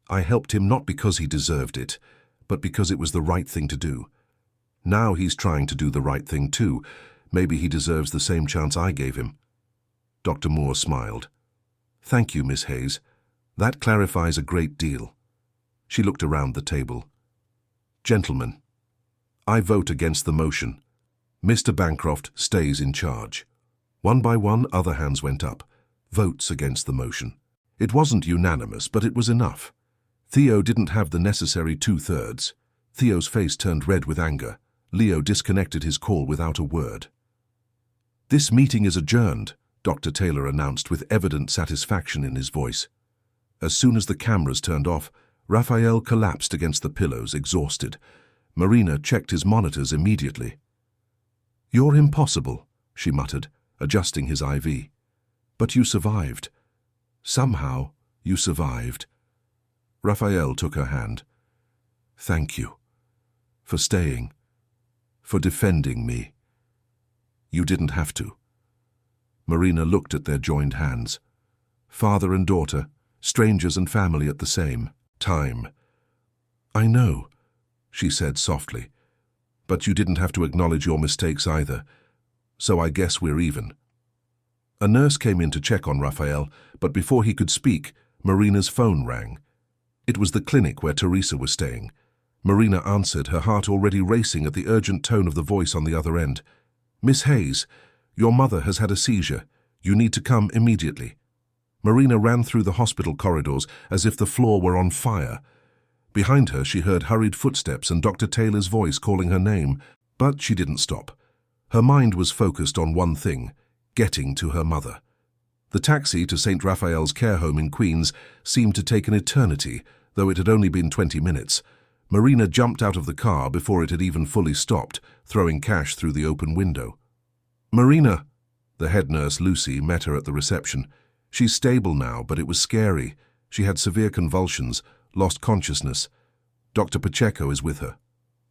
A: I helped him not because he deserved it, but because it was the right thing to do. Now he's trying to do the right thing too. Maybe he deserves the same chance I gave him. Dr. Moore smiled. Thank you, Miss Hayes. That clarifies a great deal. She looked around the table. Gentlemen, I vote against the motion. Mr. Bancroft stays in charge. One by one, other hands went up. Votes against the motion. It wasn't unanimous, but it was enough. Theo didn't have the necessary 2/3. Theo's face turned red with anger. Leo disconnected his call without a word. This meeting is adjourned, Dr. Taylor announced with evident satisfaction in his voice. As soon as the cameras turned off, Raphael collapsed against the pillows, exhausted. Marina checked his monitors immediately. You're impossible, she muttered, adjusting his IV. But you survived. Somehow, you survived. Raphael took her hand. Thank you. For staying. For defending me. You didn't have to. Marina looked at their joined hands. Father and daughter, strangers and family at the same time. I know, she said softly, but you didn't have to acknowledge your mistakes either, so I guess we're even. A nurse came in to check on Raphael, but before he could speak, Marina's phone rang. It was the clinic where Teresa was staying. Marina answered, her heart already racing at the urgent tone of the voice on the other end. Miss Hayes, your mother has had a seizure. You need to come immediately. Marina ran through the hospital corridors as if the floor were on fire. Behind her, she heard hurried footsteps and Dr. Taylor's voice calling her name, but she didn't stop. Her mind was focused on one thing, getting to her mother. The taxi to St. Raphael's care home in Queens seemed to take an eternity, though it had only been 20 minutes. Marina jumped out of the car before it had even fully stopped, throwing cash through the open window. Marina! The head nurse, Lucy, met her at the reception. She's stable now, but it was scary. She had severe convulsions, lost consciousness. Dr. Pacheco is with her.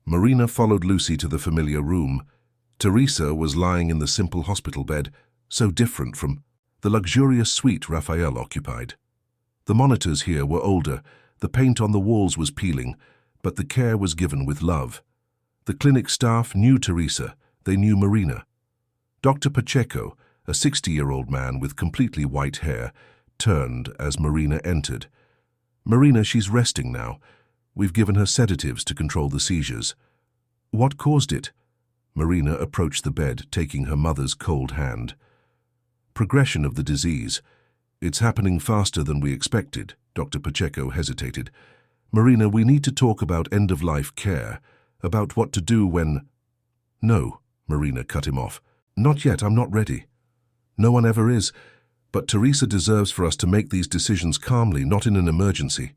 A: Marina followed Lucy to the familiar room. Teresa was lying in the simple hospital bed, so different from the luxurious suite Raphael occupied. The monitors here were older, the paint on the walls was peeling, but the care was given with love. The clinic staff knew Teresa, they knew Marina. Dr. Pacheco, a 60-year-old man with completely white hair, turned as Marina entered. Marina, she's resting now. We've given her sedatives to control the seizures. What caused it? Marina approached the bed, taking her mother's cold hand. Progression of the disease. It's happening faster than we expected, Dr. Pacheco hesitated. Marina, we need to talk about end-of-life care, about what to do when... No, Marina cut him off. Not yet, I'm not ready. No one ever is, but Teresa deserves for us to make these decisions calmly, not in an emergency.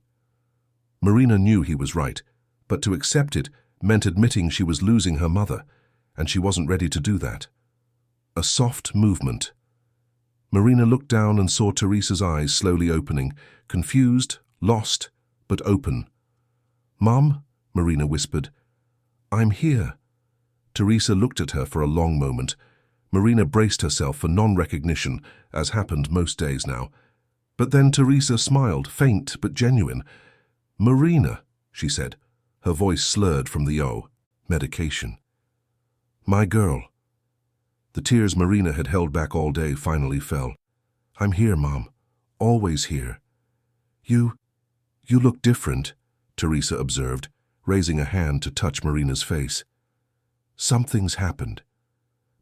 A: Marina knew he was right, but to accept it meant admitting she was losing her mother, and she wasn't ready to do that. A soft movement. Marina looked down and saw Teresa's eyes slowly opening, confused, lost, but open. Mom, Marina whispered, I'm here. Teresa looked at her for a long moment. Marina braced herself for non-recognition, as happened most days now. But then Teresa smiled, faint but genuine. Marina, she said, her voice slurred from the medication. My girl. The tears Marina had held back all day finally fell. I'm here, Mom. Always here. You look different, Teresa observed, raising a hand to touch Marina's face. Something's happened.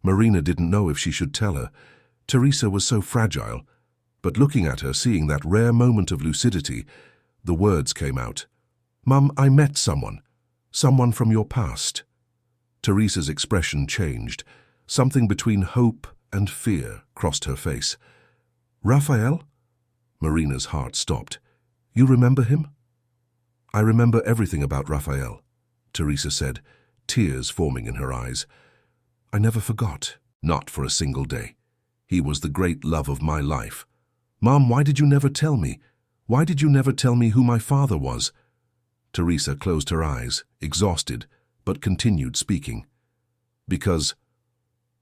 A: Marina didn't know if she should tell her. Teresa was so fragile, but looking at her, seeing that rare moment of lucidity, the words came out. Mum, I met someone from your past. Teresa's expression changed. Something between hope and fear crossed her face. Raphael? Marina's heart stopped. You remember him? I remember everything about Raphael, Teresa said, tears forming in her eyes. I never forgot, not for a single day. He was the great love of my life. Mom, why did you never tell me? Why did you never tell me who my father was? Teresa closed her eyes, exhausted, but continued speaking. Because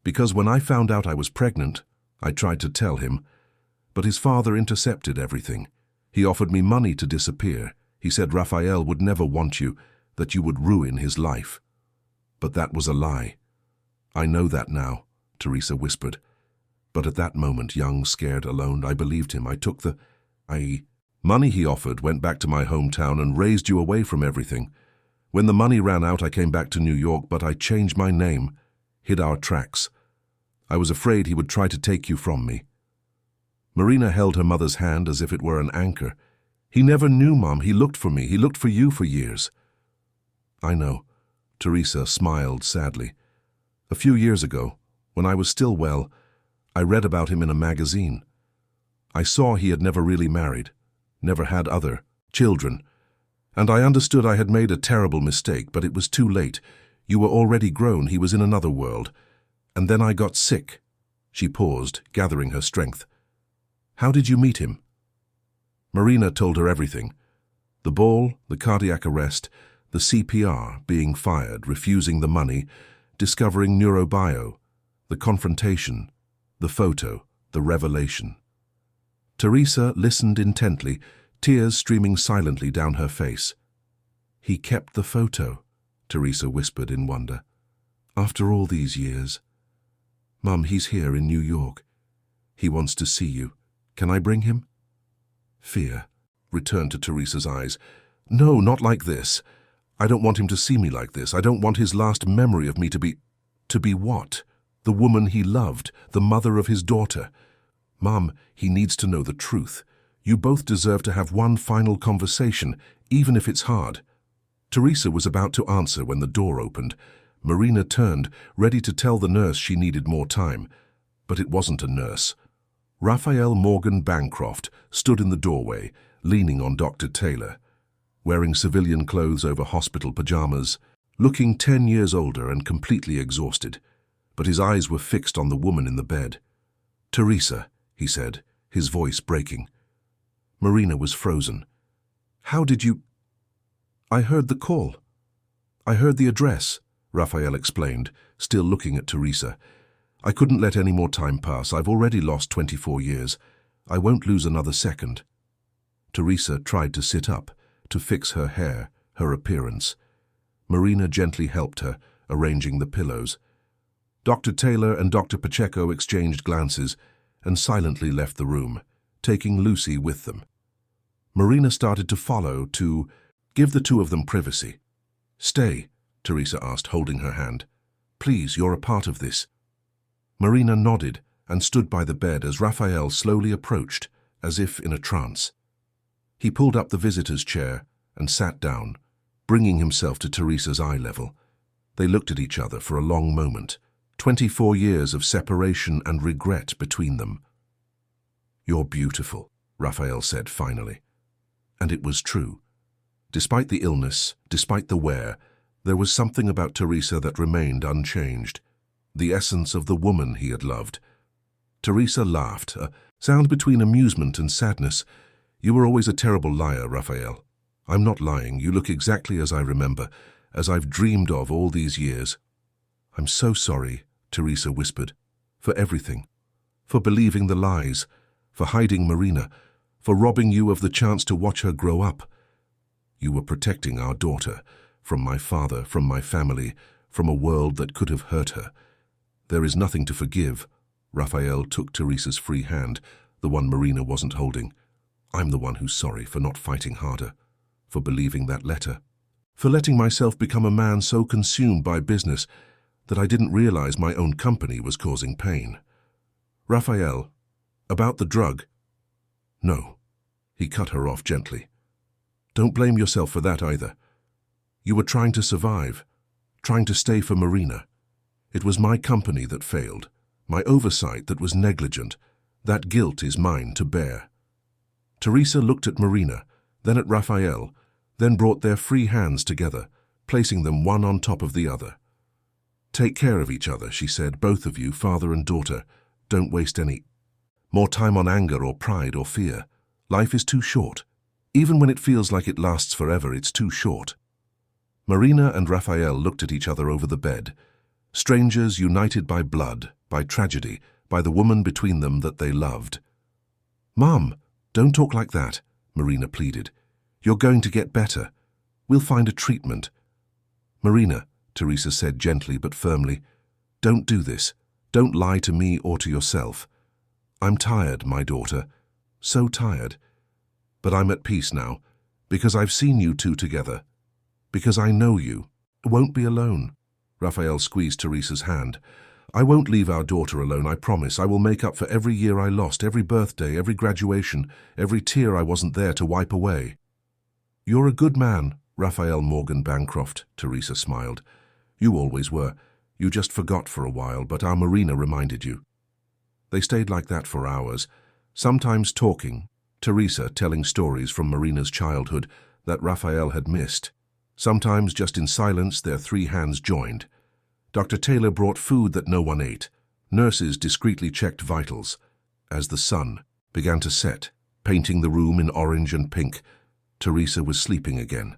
A: when I found out I was pregnant, I tried to tell him, but his father intercepted everything. He offered me money to disappear. He said Raphael would never want you, that you would ruin his life. But that was a lie. I know that now, Teresa whispered. But at that moment, young, scared, alone, I believed him. I took the money he offered, went back to my hometown and raised you away from everything. When the money ran out, I came back to New York, but I changed my name, hid our tracks. I was afraid he would try to take you from me. Marina held her mother's hand as if it were an anchor. He never knew, Mom. He looked for me. He looked for you for years. I know. Teresa smiled sadly. A few years ago, when I was still well, I read about him in a magazine. I saw he had never really married, never had other children, and I understood I had made a terrible mistake, but it was too late. You were already grown, he was in another world. And then I got sick. She paused, gathering her strength. How did you meet him? Marina told her everything. The ball, the cardiac arrest, the CPR, being fired, refusing the money, discovering neurobio, the confrontation, the photo, the revelation. Teresa listened intently, tears streaming silently down her face. He kept the photo, Teresa whispered in wonder. After all these years. Mum, he's here in New York. He wants to see you. Can I bring him? Fear returned to Teresa's eyes. No, not like this. I don't want him to see me like this. I don't want his last memory of me to be... To be what? The woman he loved, the mother of his daughter. Mum, he needs to know the truth. You both deserve to have one final conversation, even if it's hard. Teresa was about to answer when the door opened. Marina turned, ready to tell the nurse she needed more time. But it wasn't a nurse. Raphael Morgan Bancroft stood in the doorway, leaning on Dr. Taylor, wearing civilian clothes over hospital pajamas, looking 10 years older and completely exhausted. But his eyes were fixed on the woman in the bed. Teresa, he said, his voice breaking. Marina was frozen. How did you... I heard the call. I heard the address, Raphael explained, still looking at Teresa. I couldn't let any more time pass. I've already lost 24 years. I won't lose another second. Teresa tried to sit up, to fix her hair, her appearance. Marina gently helped her, arranging the pillows. Dr. Taylor and Dr. Pacheco exchanged glances and silently left the room, taking Lucy with them. Marina started to follow, to give the two of them privacy. Stay, Teresa asked, holding her hand. Please, you're a part of this. Marina nodded and stood by the bed as Raphael slowly approached, as if in a trance. He pulled up the visitor's chair and sat down, bringing himself to Teresa's eye level. They looked at each other for a long moment, 24 years of separation and regret between them. You're beautiful, Raphael said finally. And it was true. Despite the illness, despite the wear, there was something about Teresa that remained unchanged, the essence of the woman he had loved. Teresa laughed, a sound between amusement and sadness. You were always a terrible liar, Raphael. I'm not lying. You look exactly as I remember, as I've dreamed of all these years. I'm so sorry, Teresa whispered, for everything, for believing the lies, for hiding Marina, for robbing you of the chance to watch her grow up. You were protecting our daughter, from my father, from my family, from a world that could have hurt her. There is nothing to forgive. Raphael took Teresa's free hand, the one Marina wasn't holding. I'm the one who's sorry for not fighting harder, for believing that letter, for letting myself become a man so consumed by business that I didn't realize my own company was causing pain. Raphael, about the drug. No, he cut her off gently. Don't blame yourself for that either. You were trying to survive, trying to stay for Marina. It was my company that failed, my oversight that was negligent. That guilt is mine to bear. Teresa looked at Marina, then at Raphael, then brought their free hands together, placing them one on top of the other. Take care of each other, she said, both of you, father and daughter. Don't waste any more time on anger or pride or fear. Life is too short. Even when it feels like it lasts forever, it's too short. Marina and Raphael looked at each other over the bed. Strangers united by blood, by tragedy, by the woman between them that they loved. "Mom, don't talk like that," Marina pleaded. "You're going to get better. We'll find a treatment." "Marina," Teresa said gently but firmly, "don't do this. Don't lie to me or to yourself. I'm tired, my daughter, so tired. But I'm at peace now, because I've seen you two together. Because I know you won't be alone." Raphael squeezed Teresa's hand. "I won't leave our daughter alone, I promise. I will make up for every year I lost, every birthday, every graduation, every tear I wasn't there to wipe away." "You're a good man, Raphael Morgan Bancroft," Teresa smiled. "You always were. You just forgot for a while, but our Marina reminded you." They stayed like that for hours, sometimes talking, Teresa telling stories from Marina's childhood that Raphael had missed. Sometimes just in silence, their three hands joined. Dr. Taylor brought food that no one ate. Nurses discreetly checked vitals. As the sun began to set, painting the room in orange and pink, Teresa was sleeping again.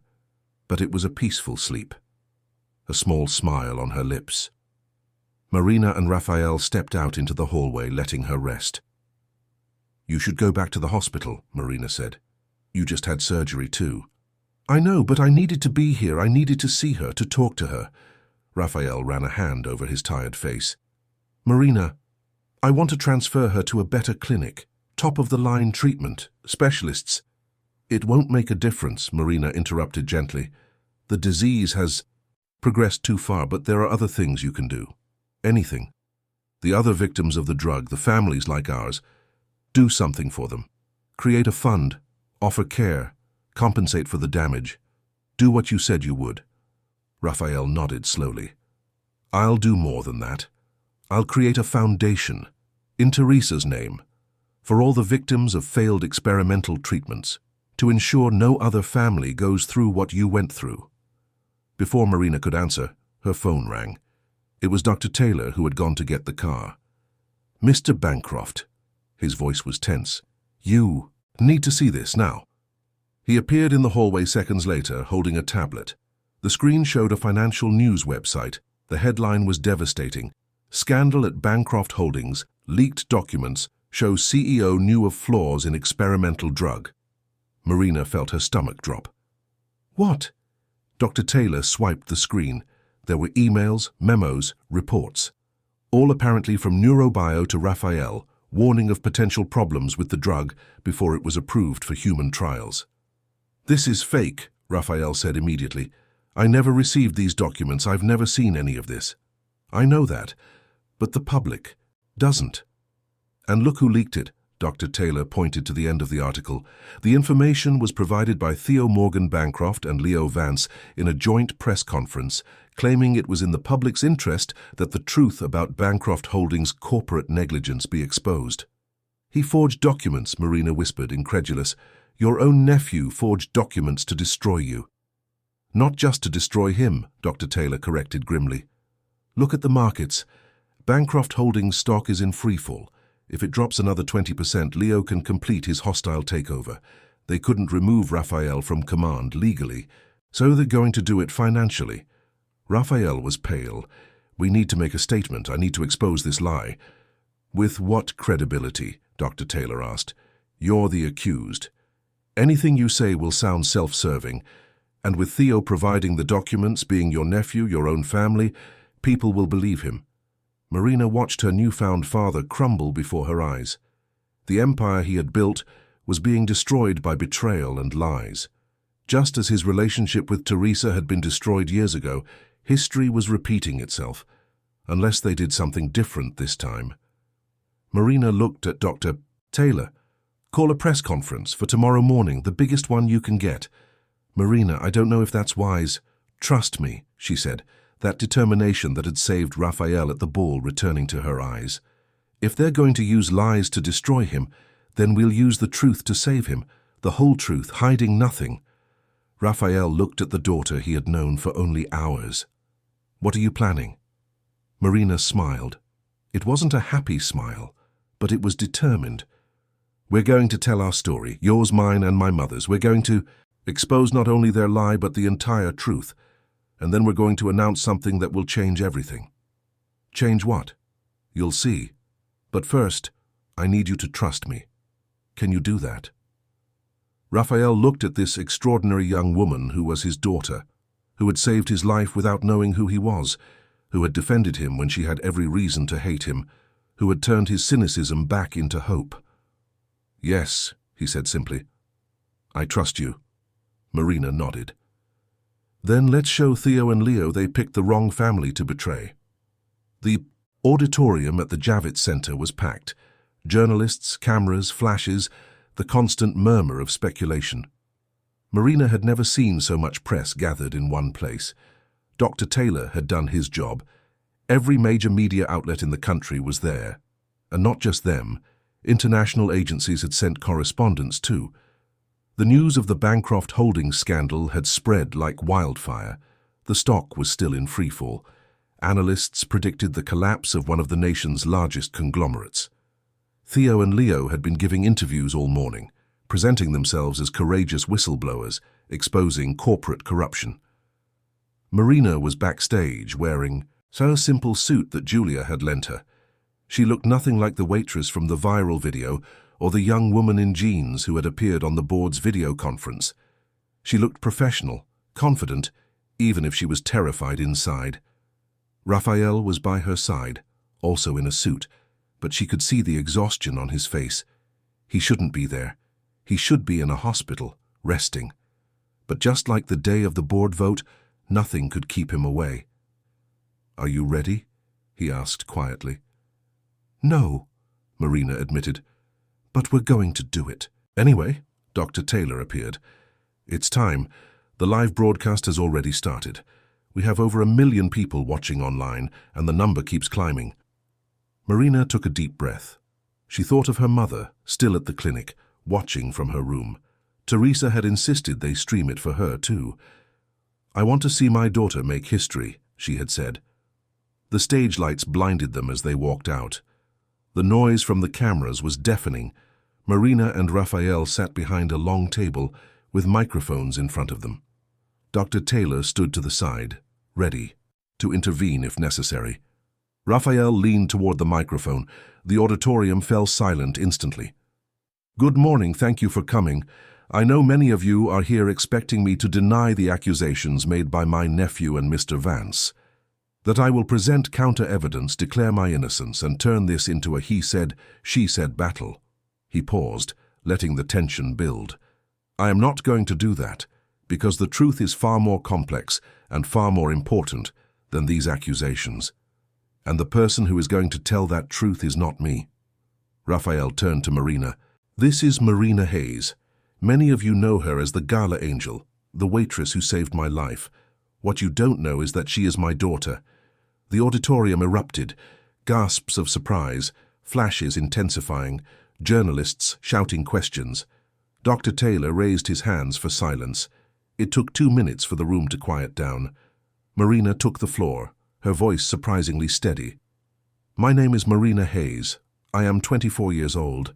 A: But it was a peaceful sleep. A small smile on her lips. Marina and Raphael stepped out into the hallway, letting her rest. "You should go back to the hospital," Marina said. "You just had surgery too." "I know, but I needed to be here. I needed to see her, to talk to her." Raphael ran a hand over his tired face. "Marina, I want to transfer her to a better clinic, top-of-the-line treatment, specialists." "It won't make a difference," Marina interrupted gently. "The disease has progressed too far, but there are other things you can do. Anything. The other victims of the drug, the families like ours, do something for them. Create a fund, offer care, compensate for the damage. Do what you said you would." Raphael nodded slowly. "I'll do more than that. I'll create a foundation, in Teresa's name, for all the victims of failed experimental treatments, to ensure no other family goes through what you went through." Before Marina could answer, her phone rang. It was Dr. Taylor who had gone to get the car. "Mr. Bancroft," his voice was tense, "you need to see this now." He appeared in the hallway seconds later, holding a tablet. The screen showed a financial news website. The headline was devastating. "Scandal at Bancroft Holdings. Leaked documents show CEO knew of flaws in experimental drug." Marina felt her stomach drop. "What?" Dr. Taylor swiped the screen. There were emails, memos, reports, all apparently from Neurobio to Raphael, warning of potential problems with the drug before it was approved for human trials. "This is fake," Raphael said immediately. "I never received these documents. I've never seen any of this." "I know that, but the public doesn't." "And look who leaked it," Dr. Taylor pointed to the end of the article. "The information was provided by Theo Morgan Bancroft and Leo Vance in a joint press conference, claiming it was in the public's interest that the truth about Bancroft Holdings' corporate negligence be exposed." "He forged documents," Marina whispered, incredulous. "Your own nephew forged documents to destroy you." "Not just to destroy him," Dr. Taylor corrected grimly. "Look at the markets. Bancroft Holdings stock is in freefall. If it drops another 20%, Leo can complete his hostile takeover. They couldn't remove Raphael from command legally, so they're going to do it financially." Raphael was pale. "We need to make a statement. I need to expose this lie." "With what credibility?" Dr. Taylor asked. "You're the accused. Anything you say will sound self-serving, and with Theo providing the documents, being your nephew, your own family, people will believe him." Marina watched her newfound father crumble before her eyes. The empire he had built was being destroyed by betrayal and lies. Just as his relationship with Teresa had been destroyed years ago, history was repeating itself, unless they did something different this time. Marina looked at Dr. Taylor. "Call a press conference for tomorrow morning, the biggest one you can get." "Marina, I don't know if that's wise." "Trust me," she said, that determination that had saved Raphael at the ball returning to her eyes. "If they're going to use lies to destroy him, then we'll use the truth to save him, the whole truth, hiding nothing." Raphael looked at the daughter he had known for only hours. "What are you planning?" Marina smiled. It wasn't a happy smile. but it was determined. "We're going to tell our story, yours, mine, and my mother's. We're going to expose not only their lie, but the entire truth. And then we're going to announce something that will change everything." "Change what?" "You'll see. But first, I need you to trust me. Can you do that?" Raphael looked at this extraordinary young woman who was his daughter, who had saved his life without knowing who he was, who had defended him when she had every reason to hate him, who had turned his cynicism back into hope. "Yes," he said simply. "I trust you." Marina nodded. "Then let's show Theo and Leo they picked the wrong family to betray." The auditorium at the Javits Center was packed. Journalists, cameras, flashes, the constant murmur of speculation. Marina had never seen so much press gathered in one place. Dr. Taylor had done his job. Every major media outlet in the country was there. And not just them. International agencies had sent correspondents too. The news of the Bancroft Holdings scandal had spread like wildfire. The stock was still in freefall. Analysts predicted the collapse of one of the nation's largest conglomerates. Theo and Leo had been giving interviews all morning, presenting themselves as courageous whistleblowers, exposing corporate corruption. Marina was backstage wearing a simple suit that Julia had lent her. She looked nothing like the waitress from the viral video or the young woman in jeans who had appeared on the board's video conference. She looked professional, confident, even if she was terrified inside. Raphael was by her side, also in a suit, but she could see the exhaustion on his face. He shouldn't be there. He should be in a hospital, resting. But just like the day of the board vote, nothing could keep him away. "Are you ready?" he asked quietly. "No," Marina admitted, "but we're going to do it." "Anyway," Dr. Taylor appeared. "It's time. The live broadcast has already started. We have over 1 million people watching online, and the number keeps climbing." Marina took a deep breath. She thought of her mother, still at the clinic, watching from her room. Teresa had insisted they stream it for her, too. "I want to see my daughter make history," she had said. The stage lights blinded them as they walked out. The noise from the cameras was deafening. Marina and Raphael sat behind a long table with microphones in front of them. Dr. Taylor stood to the side, ready to intervene if necessary. Raphael leaned toward the microphone. The auditorium fell silent instantly. "Good morning, thank you for coming. I know many of you are here expecting me to deny the accusations made by my nephew and Mr. Vance. That I will present counter-evidence, declare my innocence, and turn this into a he-said, she-said battle." He paused, letting the tension build. "I am not going to do that, because the truth is far more complex and far more important than these accusations. And the person who is going to tell that truth is not me." Raphael turned to Marina. "This is Marina Hayes. Many of you know her as the Gala angel, the waitress who saved my life. What you don't know is that she is my daughter." The auditorium erupted, gasps of surprise, flashes intensifying, journalists shouting questions. Dr. Taylor raised his hands for silence. It took 2 minutes for the room to quiet down. Marina took the floor, her voice surprisingly steady. "My name is Marina Hayes. I am 24 years old.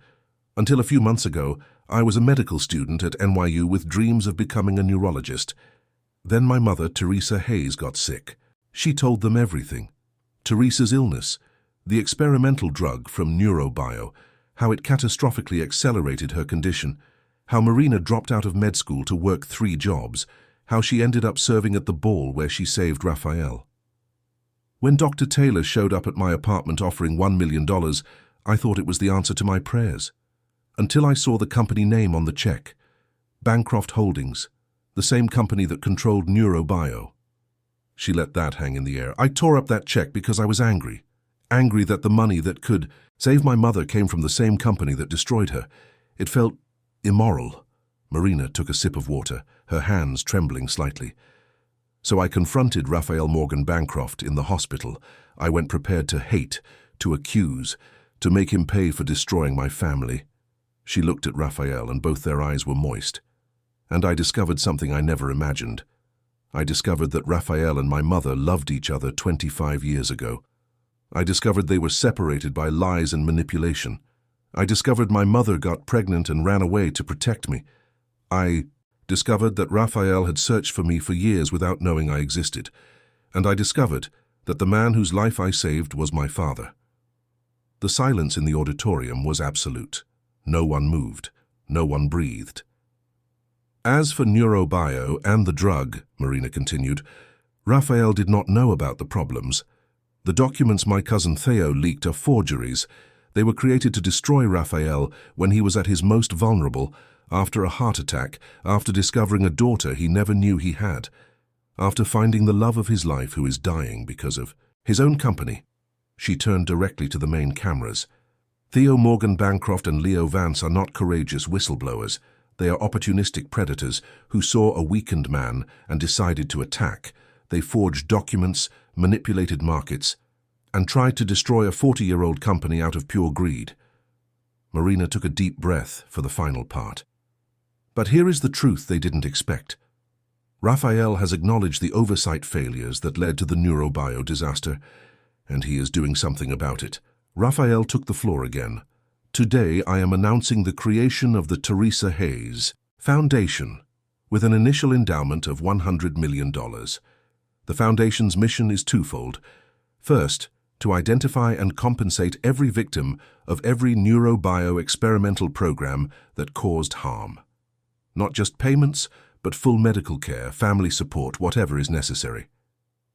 A: Until a few months ago, I was a medical student at NYU with dreams of becoming a neurologist. Then my mother, Teresa Hayes, got sick. She told them everything. Teresa's illness, the experimental drug from NeuroBio, how it catastrophically accelerated her condition, how Marina dropped out of med school to work 3 jobs, how she ended up serving at the ball where she saved Raphael. When Dr. Taylor showed up at my apartment offering $1 million, I thought it was the answer to my prayers. Until I saw the company name on the check. Bancroft Holdings, the same company that controlled NeuroBio. She let that hang in the air. I tore up that check because I was angry. Angry that the money that could save my mother came from the same company that destroyed her. It felt immoral. Marina took a sip of water, her hands trembling slightly. So I confronted Raphael Morgan Bancroft in the hospital. I went prepared to hate, to accuse, to make him pay for destroying my family. She looked at Raphael and both their eyes were moist. And I discovered something I never imagined. I discovered that Raphael and my mother loved each other 25 years ago. I discovered they were separated by lies and manipulation. I discovered my mother got pregnant and ran away to protect me. I discovered that Raphael had searched for me for years without knowing I existed. And I discovered that the man whose life I saved was my father. The silence in the auditorium was absolute. No one moved. No one breathed. As for neurobio and the drug, Marina continued, Raphael did not know about the problems. The documents my cousin Theo leaked are forgeries. They were created to destroy Raphael when he was at his most vulnerable, after a heart attack, after discovering a daughter he never knew he had, after finding the love of his life who is dying because of his own company. She turned directly to the main cameras. Theo Morgan Bancroft and Leo Vance are not courageous whistleblowers. They are opportunistic predators who saw a weakened man and decided to attack. They forged documents, manipulated markets, and tried to destroy a 40-year-old company out of pure greed. Marina took a deep breath for the final part. But here is the truth they didn't expect. Raphael has acknowledged the oversight failures that led to the neurobio disaster, and he is doing something about it. Raphael took the floor again. Today I am announcing the creation of the Theresa Hayes Foundation with an initial endowment of $100 million. The foundation's mission is twofold. First, to identify and compensate every victim of every neurobio experimental program that caused harm. Not just payments, but full medical care, family support, whatever is necessary.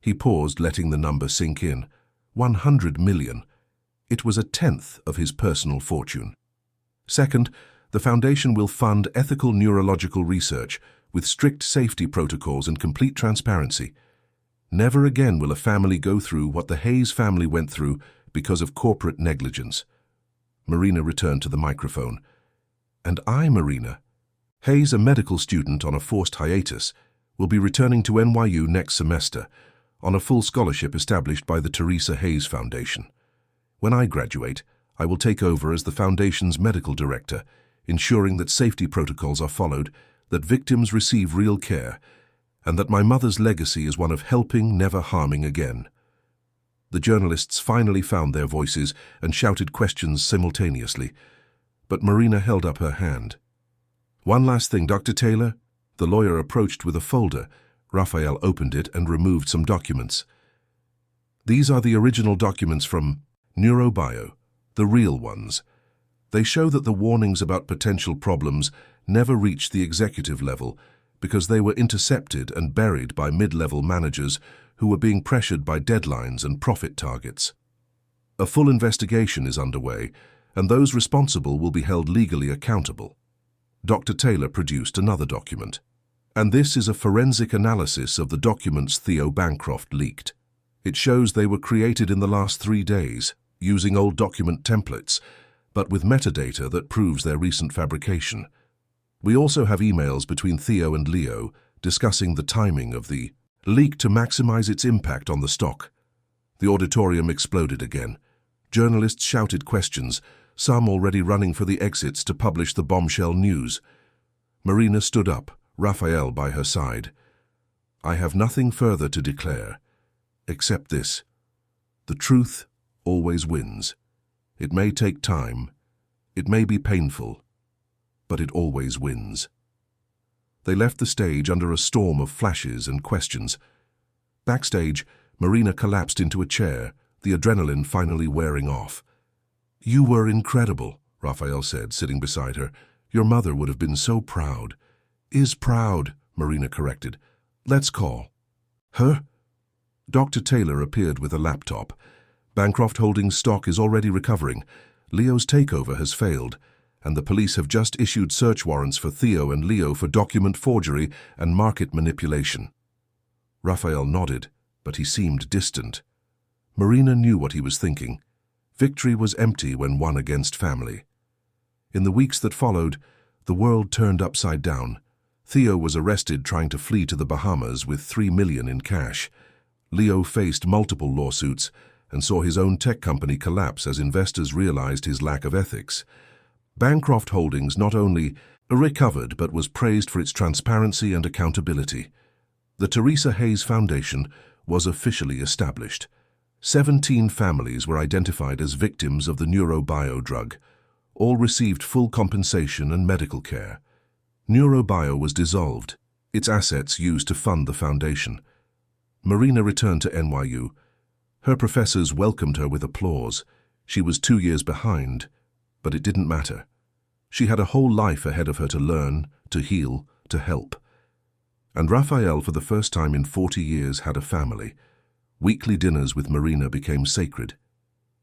A: He paused, letting the number sink in. 100 million. It was a tenth of his personal fortune. Second, the foundation will fund ethical neurological research with strict safety protocols and complete transparency. Never again will a family go through what the Hayes family went through because of corporate negligence. Marina returned to the microphone. And I, Marina, Hayes, a medical student on a forced hiatus, will be returning to NYU next semester on a full scholarship established by the Theresa Hayes Foundation. When I graduate, I will take over as the foundation's medical director, ensuring that safety protocols are followed, that victims receive real care, and that my mother's legacy is one of helping, never harming again. The journalists finally found their voices and shouted questions simultaneously, but Marina held up her hand. One last thing, Dr. Taylor. The lawyer approached with a folder. Raphael opened it and removed some documents. These are the original documents from neurobio, the real ones. They show that the warnings about potential problems never reached the executive level because they were intercepted and buried by mid-level managers who were being pressured by deadlines and profit targets. A full investigation is underway, and those responsible will be held legally accountable. Dr. Taylor produced another document. And this is a forensic analysis of the documents Theo Bancroft leaked. It shows they were created in the last 3 days, using old document templates, but with metadata that proves their recent fabrication. We also have emails between Theo and Leo discussing the timing of the leak to maximize its impact on the stock. The auditorium exploded again. Journalists shouted questions, some already running for the exits to publish the bombshell news. Marina stood up, Raphael by her side. I have nothing further to declare, except this. The truth always wins. It may take time, it may be painful, but it always wins. They left the stage under a storm of flashes and questions. Backstage, Marina collapsed into a chair, the adrenaline finally wearing off. You were incredible, Raphael said, sitting beside her. Your mother would have been so proud. Is proud, Marina corrected. Let's call. Her? Dr. Taylor appeared with a laptop. Bancroft Holdings stock is already recovering. Leo's takeover has failed, and the police have just issued search warrants for Theo and Leo for document forgery and market manipulation. Raphael nodded, but he seemed distant. Marina knew what he was thinking. Victory was empty when won against family. In the weeks that followed, the world turned upside down. Theo was arrested trying to flee to the Bahamas with $3 million in cash. Leo faced multiple lawsuits and saw his own tech company collapse as investors realized his lack of ethics. Bancroft Holdings not only recovered but was praised for its transparency and accountability. The Theresa Hayes Foundation was officially established. 17 families were identified as victims of the neurobio drug. All received full compensation and medical care. Neurobio was dissolved, its assets used to fund the foundation. Marina returned to NYU. Her professors welcomed her with applause. She was 2 years behind, but it didn't matter. She had a whole life ahead of her to learn, to heal, to help. And Raphael, for the first time in 40 years, had a family. Weekly dinners with Marina became sacred.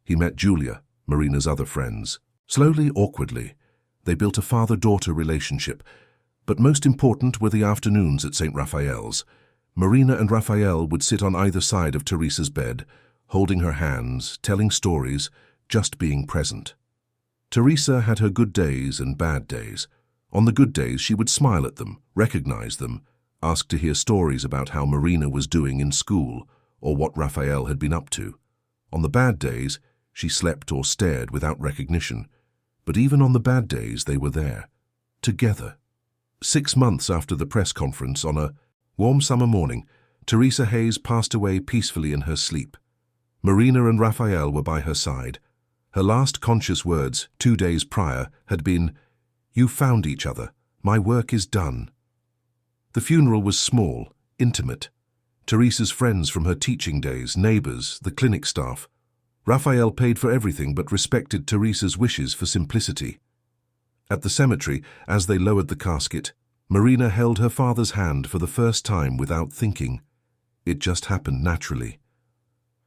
A: He met Julia, Marina's other friends. Slowly, awkwardly, they built a father-daughter relationship. But most important were the afternoons at St. Raphael's. Marina and Raphael would sit on either side of Teresa's bed, holding her hands, telling stories, just being present. Teresa had her good days and bad days. On the good days, she would smile at them, recognize them, ask to hear stories about how Marina was doing in school or what Raphael had been up to. On the bad days, she slept or stared without recognition. But even on the bad days, they were there, together. 6 months after the press conference, on a warm summer morning, Teresa Hayes passed away peacefully in her sleep. Marina and Raphael were by her side. Her last conscious words, 2 days prior, had been, "You found each other. My work is done." The funeral was small, intimate. Teresa's friends from her teaching days, neighbors, the clinic staff. Raphael paid for everything but respected Teresa's wishes for simplicity. At the cemetery, as they lowered the casket, Marina held her father's hand for the first time without thinking. It just happened naturally.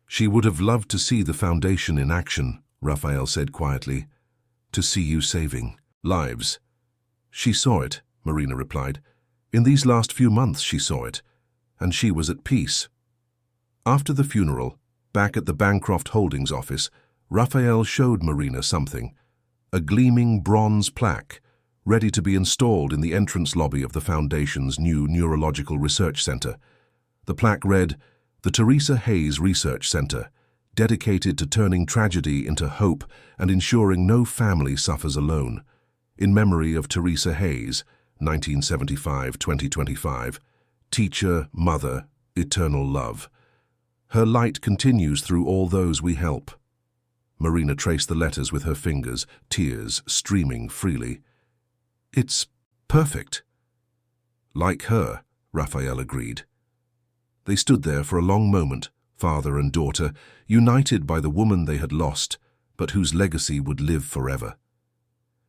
A: "She would have loved to see the foundation in action," Raphael said quietly, "to see you saving lives." "She saw it," Marina replied. "In these last few months she saw it, and she was at peace." After the funeral, back at the Bancroft Holdings office, Raphael showed Marina something, a gleaming bronze plaque, ready to be installed in the entrance lobby of the Foundation's new Neurological Research Center. The plaque read, "The Teresa Hayes Research Center, dedicated to turning tragedy into hope and ensuring no family suffers alone. In memory of Teresa Hayes, 1975-2025, teacher, mother, eternal love. Her light continues through all those we help." Marina traced the letters with her fingers, tears streaming freely. "It's perfect." "Like her," Raphael agreed. They stood there for a long moment, father and daughter, united by the woman they had lost, but whose legacy would live forever.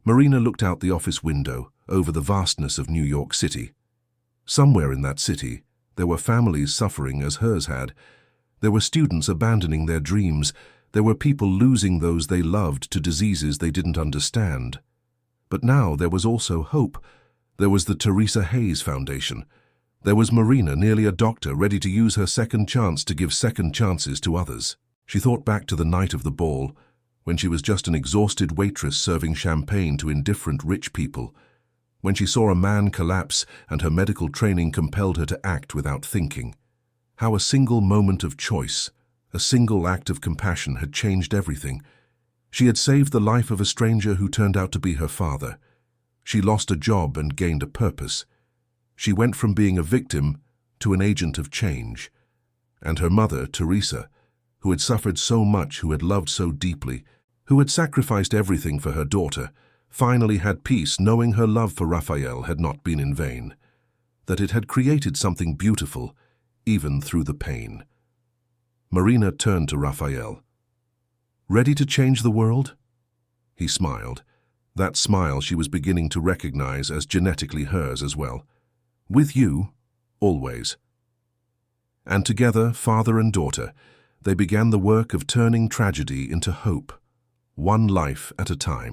A: Marina looked out the office window, over the vastness of New York City. Somewhere in that city, there were families suffering as hers had. There were students abandoning their dreams. There were people losing those they loved to diseases they didn't understand. But now there was also hope. There was the Teresa Hayes Foundation. There was Marina, nearly a doctor, ready to use her second chance to give second chances to others. She thought back to the night of the ball, when she was just an exhausted waitress serving champagne to indifferent rich people, when she saw a man collapse and her medical training compelled her to act without thinking. How a single moment of choice, a single act of compassion had changed everything. She had saved the life of a stranger who turned out to be her father. She lost a job and gained a purpose. She went from being a victim to an agent of change. And her mother, Teresa, who had suffered so much, who had loved so deeply, who had sacrificed everything for her daughter, finally had peace knowing her love for Raphael had not been in vain, that it had created something beautiful, even through the pain. Marina turned to Raphael. "Ready to change the world?" He smiled. That smile she was beginning to recognize as genetically hers as well. "With you, always." And together, father and daughter, they began the work of turning tragedy into hope, one life at a time.